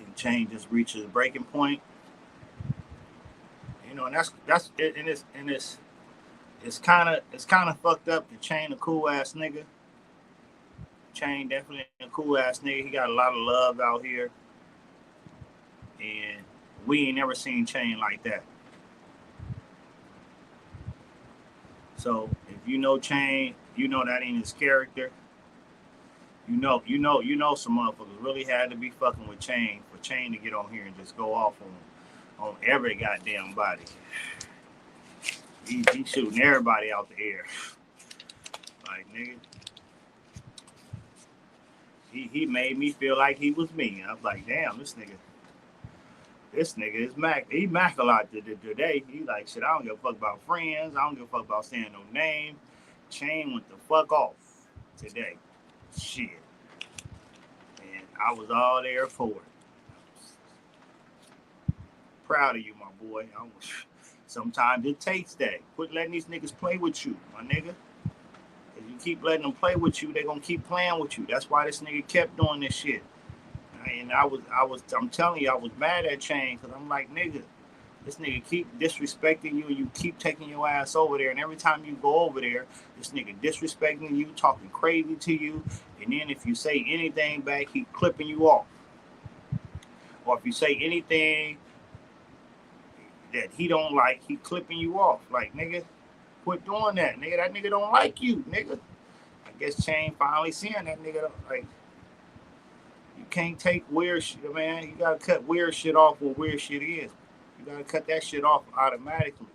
the chain just reaches a breaking point. And that's it. And it's kind of fucked up. The Chain a cool ass nigga. Chain definitely a cool ass nigga. He got a lot of love out here, and we ain't never seen Chain like that. So if you know Chain, you know that ain't his character. Some motherfuckers really had to be fucking with Chain for Chain to get on here and just go off on every goddamn body. He shooting everybody out the air. Like, nigga. He made me feel like he was me. I was like, damn, this nigga is Mac. He Mac a lot today. He like, shit, I don't give a fuck about friends. I don't give a fuck about saying no name. Chain went the fuck off today. Shit. And I was all there for it. Proud of you, my boy. Sometimes it takes that. Quit letting these niggas play with you, my nigga. If you keep letting them play with you, they're gonna keep playing with you. That's why this nigga kept doing this shit. And I'm telling you, I was mad at Chain because I'm like, nigga, this nigga keep disrespecting you and you keep taking your ass over there. And every time you go over there, this nigga disrespecting you, talking crazy to you. And then if you say anything back, he clipping you off. Or if you say anything that he don't like, he clipping you off. Like, nigga, quit doing that. Nigga, that nigga don't like you, nigga. I guess Chain finally seeing that nigga, like, you can't take weird shit, man. You gotta cut weird shit off where weird shit is. You gotta cut that shit off automatically.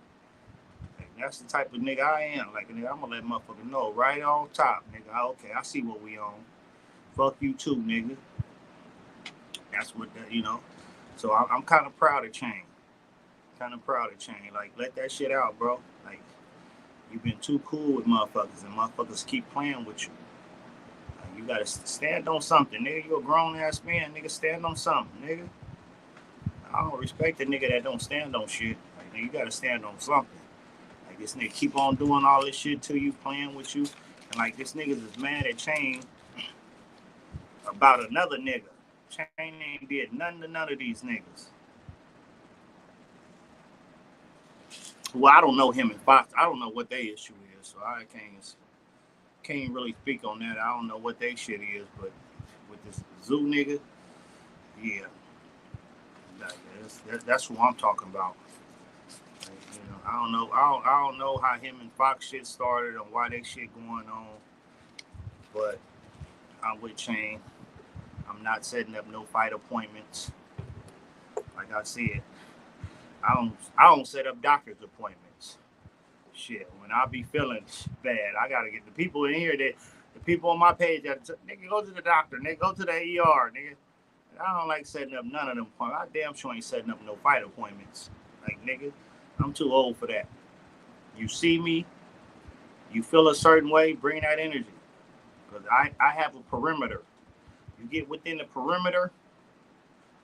Like, that's the type of nigga I am. Like, nigga, I'm gonna let motherfucker know right on top, nigga. Okay, I see what we on. Fuck you too, nigga. That's what that, So I'm kind of proud of Chain. Like, let that shit out, bro. Like, you've been too cool with motherfuckers, and motherfuckers keep playing with you. Like, you gotta stand on something, nigga. You a grown ass man, nigga. Stand on something, nigga. I don't respect the nigga that don't stand on shit. Like, nigga, you gotta stand on something. Like, this nigga keep on doing all this shit to you, playing with you, and like this nigga is mad at Chain about another nigga. Chain ain't did nothing to none of these niggas. Well, I don't know him and Fox. I don't know what their issue is, so I can't really speak on that. I don't know what their shit is, but with this Zoo nigga, yeah, that's who I'm talking about. Like, I don't know. I don't know how him and Fox shit started and why they shit going on, but I'm with Chain. I'm not setting up no fight appointments. Like I said, I don't set up doctor's appointments. Shit, when I be feeling bad, I gotta get the people in here the people on my page that nigga go to the doctor, nigga go to the ER, nigga. And I don't like setting up none of them appointments. I damn sure ain't setting up no fight appointments. Like, nigga, I'm too old for that. You see me, you feel a certain way, bring that energy. Because I have a perimeter. You get within the perimeter,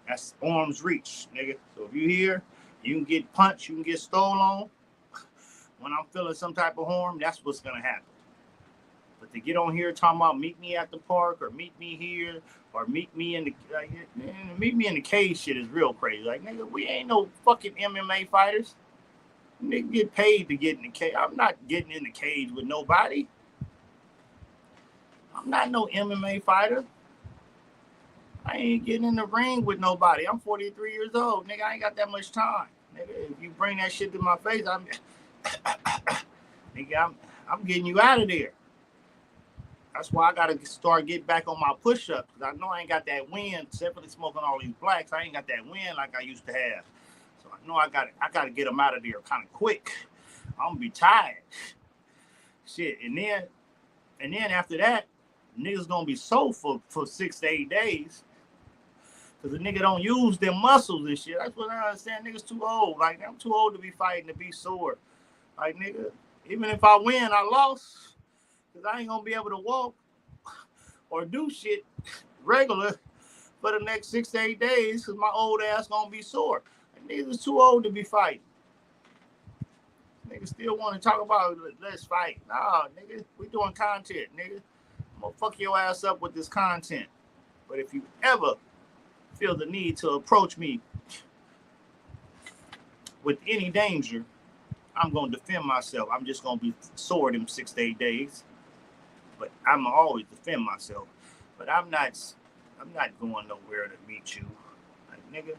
that's arm's reach, nigga. So if you here, you can get punched, you can get stolen on. When I'm feeling some type of harm, that's what's gonna happen. But to get on here talking about meet me at the park or meet me here or meet me in the cage shit is real crazy. Like, nigga, we ain't no fucking MMA fighters. Nigga get paid to get in the cage. I'm not getting in the cage with nobody. I'm not no MMA fighter. I ain't getting in the ring with nobody. I'm 43 years old. Nigga, I ain't got that much time. Nigga, if you bring that shit to my face, nigga, I'm getting you out of there. That's why I gotta start getting back on my push-ups. Because I know I ain't got that wind. Simply smoking all these blacks, I ain't got that wind like I used to have. So I know I gotta get them out of there kind of quick. I'm gonna be tired. Shit, and then after that, niggas gonna be sore for 6 to 8 days. Because the nigga don't use their muscles and shit. That's what I understand. Niggas too old. Like, I'm too old to be fighting to be sore. Like, nigga, even if I win, I lost. Because I ain't going to be able to walk or do shit regular for the next 6 to 8 days because my old ass going to be sore. Like, niggas too old to be fighting. Niggas still want to talk about, let's fight. Nah, nigga, we doing content, nigga. I'm going to fuck your ass up with this content. But if you ever feel the need to approach me with any danger, I'm going to defend myself. I'm just going to be sore them 6 to 8 days. But I'm always defend myself. But I'm not going nowhere to meet you. Like, nigga,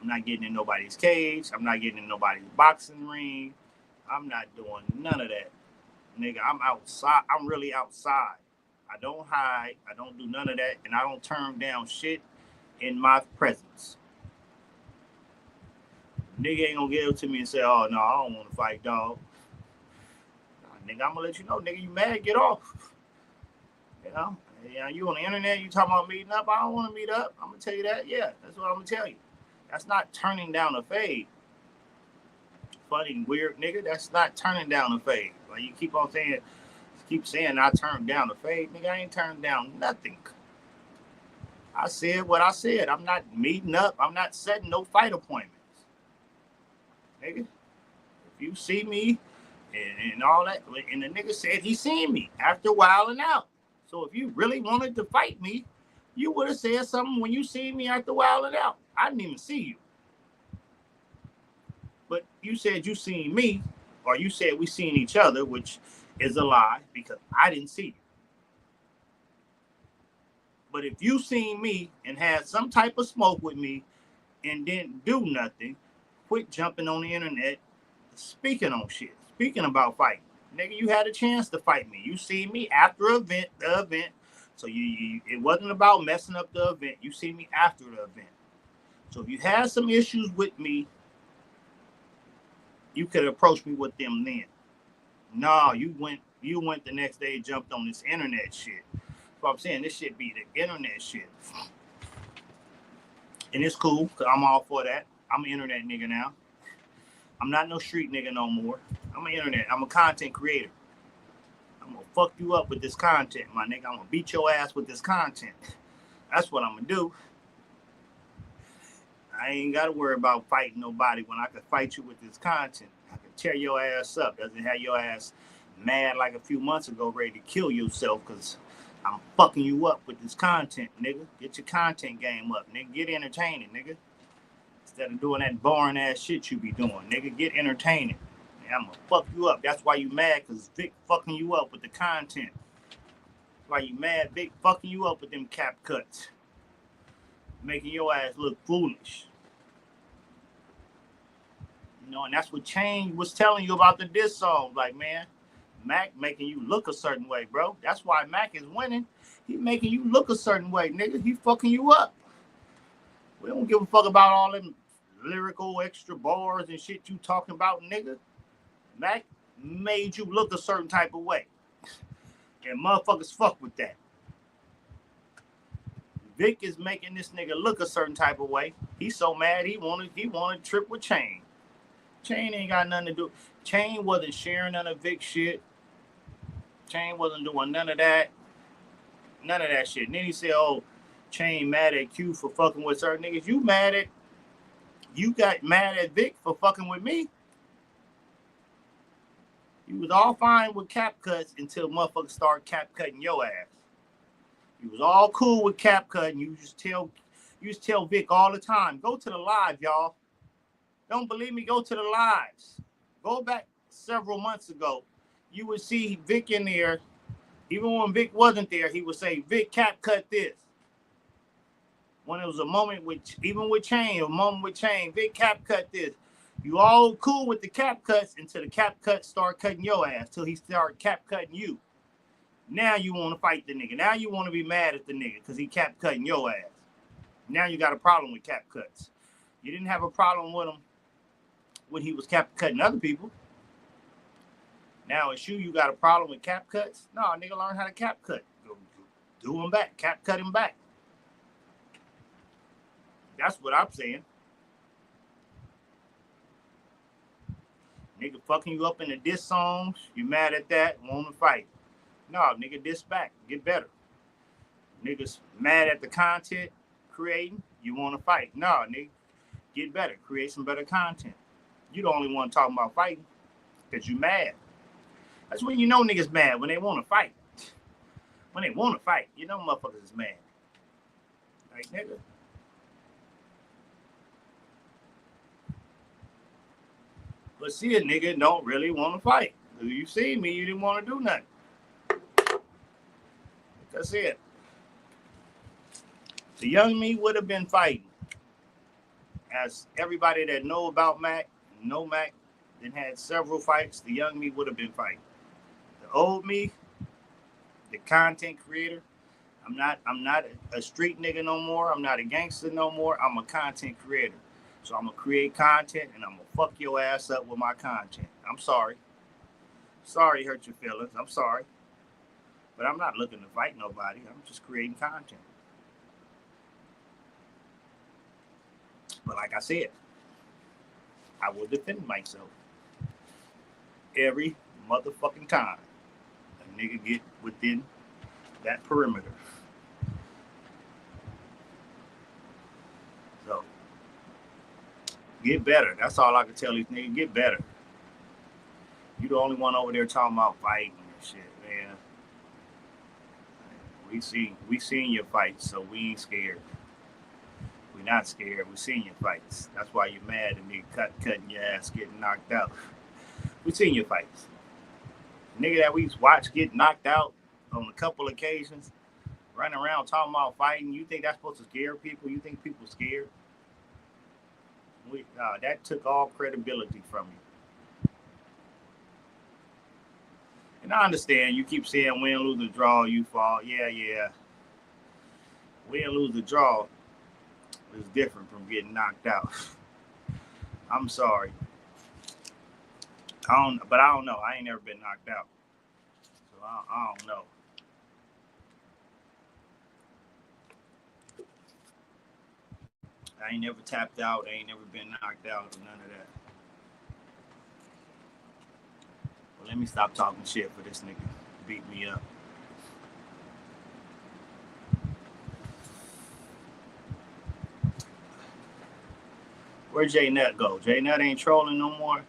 I'm not getting in nobody's cage. I'm not getting in nobody's boxing ring. I'm not doing none of that. Nigga, I'm outside. I'm really outside. I don't hide. I don't do none of that. And I don't turn down shit in my presence. Nigga ain't gonna get up to me and say, oh, no, I don't want to fight, dog. Nah, nigga, I'm gonna let you know, nigga, you mad, get off. You know? Yeah, you on the internet, you talking about meeting up. I don't want to meet up. I'm gonna tell you that. Yeah, that's what I'm gonna tell you. That's not turning down a fade. Funny, weird nigga. That's not turning down a fade. Like you keep saying I turned down a fade. Nigga, I ain't turned down nothing. I said what I said. I'm not meeting up. I'm not setting no fight appointments. Nigga, if you see me and all that, and the nigga said he seen me after wilding out. So if you really wanted to fight me, you would have said something when you seen me after wilding out. I didn't even see you. But you said you seen me, or you said we seen each other, which is a lie because I didn't see you. But if you seen me and had some type of smoke with me and didn't do nothing, quit jumping on the internet, speaking on shit, speaking about fighting. Nigga, you had a chance to fight me. You see me after the event. So it wasn't about messing up the event. You see me after the event. So if you had some issues with me, you could approach me with them then. No, you went the next day and jumped on this internet shit. So I'm saying this shit be the internet shit. And it's cool, because I'm all for that. I'm an internet nigga now. I'm not no street nigga no more. I'm an internet. I'm a content creator. I'm gonna fuck you up with this content, my nigga. I'm gonna beat your ass with this content. That's what I'm gonna do. I ain't gotta worry about fighting nobody when I can fight you with this content. I can tear your ass up. Doesn't have your ass mad like a few months ago, ready to kill yourself because I'm fucking you up with this content, nigga. Get your content game up, nigga. Get entertaining, nigga. Instead of doing that boring ass shit you be doing, nigga. Get entertaining. And I'm gonna fuck you up. That's why you mad, because Vic fucking you up with the content. That's why you mad, Vic fucking you up with them cap cuts. Making your ass look foolish. You know, and that's what Chain was telling you about the diss song. Like, man, Mac making you look a certain way, bro. That's why Mac is winning. He making you look a certain way, nigga. He fucking you up. We don't give a fuck about all them lyrical extra bars and shit you talking about, nigga. Mac made you look a certain type of way. And motherfuckers fuck with that. Vic is making this nigga look a certain type of way. He's so mad he wanted to trip with Chain. Chain ain't got nothing to do. Chain wasn't sharing none of Vic shit. Chain wasn't doing none of that. None of that shit. And then he said, oh, Chain mad at Q for fucking with certain niggas. You got mad at Vic for fucking with me. You was all fine with cap cuts until motherfuckers start cap cutting your ass. You was all cool with cap cutting. You just tell Vic all the time, go to the live, y'all. Don't believe me? Go to the lives. Go back several months ago. You would see Vic in there. Even when Vic wasn't there, he would say, Vic, cap cut this. When it was a moment with Chain, Vic, cap cut this. You all cool with the cap cuts until the cap cuts start cutting your ass, till he start cap cutting you. Now you want to fight the nigga. Now you want to be mad at the nigga because he cap cutting your ass. Now you got a problem with cap cuts. You didn't have a problem with him when he was cap cutting other people. Now it's you got a problem with cap cuts? No, nigga, learn how to cap cut. Go do him back. Cap cut him back. That's what I'm saying. Nigga fucking you up in the diss songs. You mad at that? Want to fight? No, nigga, diss back. Get better. Niggas mad at the content creating. You want to fight? No, nigga, get better. Create some better content. You the only one talking about fighting because you mad. That's when you know niggas mad, when they want to fight. When they want to fight, you know motherfuckers is mad. Like, nigga. But see, a nigga don't really want to fight. You see me, you didn't want to do nothing. That's it. The young me would have been fighting. As everybody that know about Mac, know Mac, then had several fights, the young me would have been fighting. The old me, the content creator, I'm not a street nigga no more. I'm not a gangster no more. I'm a content creator. So I'm gonna create content and I'm gonna fuck your ass up with my content. I'm sorry. Sorry hurt your feelings. I'm sorry. But I'm not looking to fight nobody. I'm just creating content. But like I said, I will defend myself every motherfucking time a nigga get within that perimeter. So get better. That's all I can tell these niggas. Get better. You the only one over there talking about fighting and shit, man. We seen your fights, so we ain't scared. We not scared. We seen your fights. That's why you're mad at me cutting your ass, getting knocked out. We seen your fights. Nigga that we watched get knocked out on a couple occasions, running around talking about fighting. You think that's supposed to scare people? You think people scared? That took all credibility from you. And I understand you keep saying win, lose, or draw, you fall. Yeah. Win, lose, or draw is different from getting knocked out. I'm sorry. I don't know. I ain't never been knocked out. So I don't know. I ain't never tapped out. I ain't never been knocked out or none of that. Well, let me stop talking shit for this nigga. Beat me up. Where J Nut go? J Nut ain't trolling no more.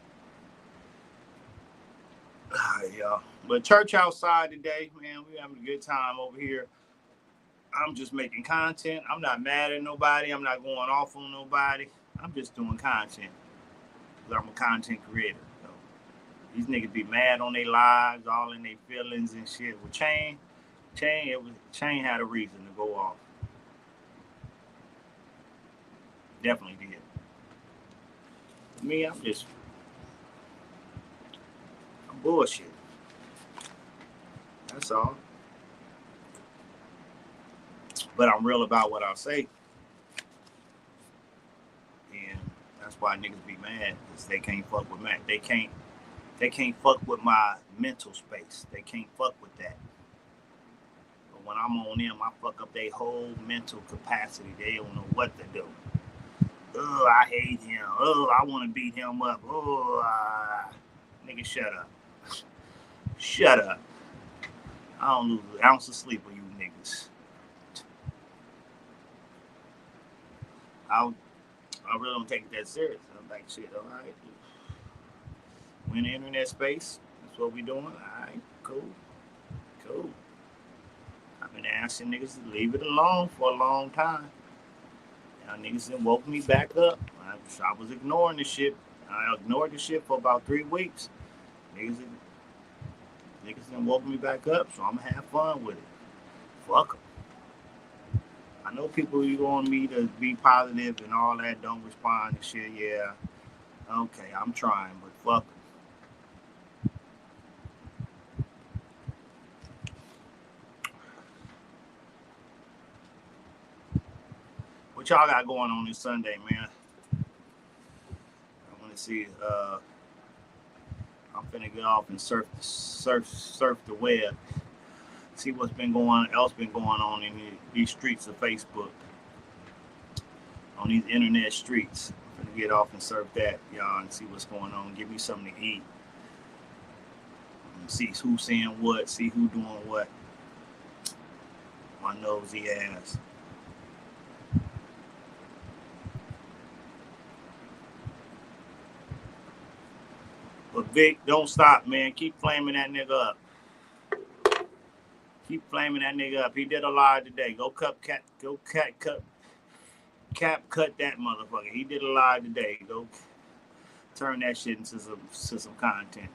Yeah. But church outside today, man, we having a good time over here. I'm just making content. I'm not mad at nobody. I'm not going off on nobody. I'm just doing content. I'm a content creator. So these niggas be mad on their lives, all in their feelings and shit. With Chain had a reason to go off. Definitely did. For me, I'm bullshit. That's all. But I'm real about what I say. And that's why niggas be mad, because they can't fuck with Mac. They can't fuck with my mental space. They can't fuck with that. But when I'm on them, I fuck up their whole mental capacity. They don't know what to do. Oh, I hate him. Oh, I want to beat him up. Oh, nigga, shut up. Shut up. I don't lose an ounce of sleep with you niggas. I really don't take it that serious. I'm like, shit, all right. We're in the internet space. That's what we doing. All right, cool. I've been asking niggas to leave it alone for a long time. Now niggas done woke me back up. I was ignoring the shit. I ignored the shit for about 3 weeks. Niggas done woke me back up, so I'm gonna have fun with it. Fuck them. I know people you want me to be positive and all that, don't respond to shit. Yeah, okay, I'm trying, but fuck them. What y'all got going on this Sunday, man? I want to see. I'm finna get off and surf the web. See what's been going on in these streets of Facebook, on these internet streets. I'm finna get off and surf that, y'all, and see what's going on. Give me something to eat. See who's saying what. See who doing what. My nosy ass. But Vic, don't stop, man. Keep flaming that nigga up. Keep flaming that nigga up. He did a live today. Go cut that motherfucker. He did a live today. Go turn that shit into some content.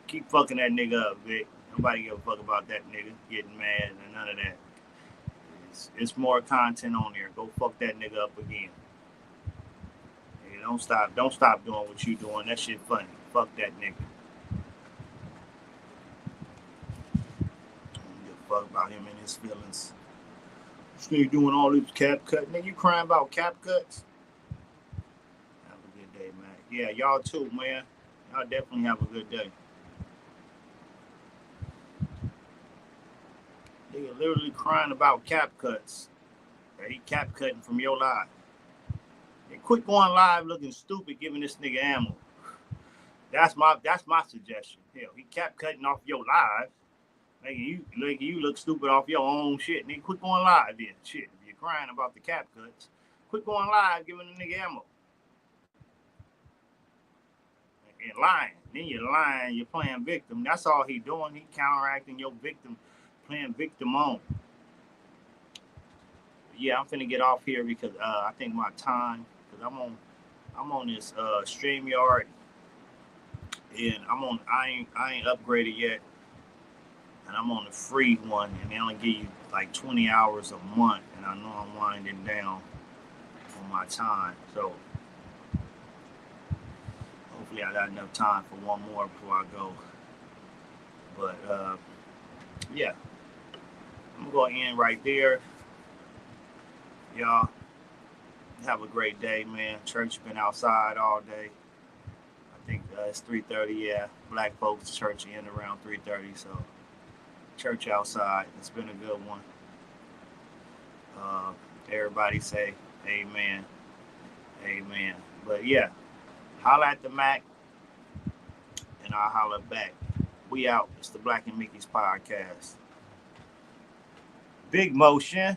Keep fucking that nigga up, Vic. Nobody give a fuck about that nigga getting mad and none of that. It's more content on there. Go fuck that nigga up again. Hey, don't stop doing what you doing. That shit funny. Fuck that nigga. I don't give a fuck about him and his feelings. This nigga doing all these cap cuts. Nigga, you crying about cap cuts? Have a good day, man. Yeah, y'all too, man. Y'all definitely have a good day. Nigga literally crying about cap cuts. He cap cutting from your live. Hey, quit going live looking stupid, giving this nigga ammo. That's my suggestion. Hell, he cap cutting off your live. Making you look stupid off your own shit. Nigga, quit going live then. Shit, if you're crying about the cap cuts, quit going live giving the nigga ammo. And lying. Then you're lying, you're playing victim. That's all he doing. He counteracting your victim, playing Vic Damone. Yeah, I'm finna get off here because I think my time, because I'm on this StreamYard, and I ain't upgraded yet, and I'm on the free one, and they only give you like 20 hours a month, and I know I'm winding down on my time, so hopefully I got enough time for one more before I go. But yeah, I'm gonna end right there. Y'all have a great day, man. Church been outside all day. I think it's 3:30. Yeah, black folks church end around 3:30. So church outside. It's been a good one. Everybody say amen, amen. But yeah, holla at the Mac, and I'll holla back. We out. It's the Black and Mickey's podcast. Big motion.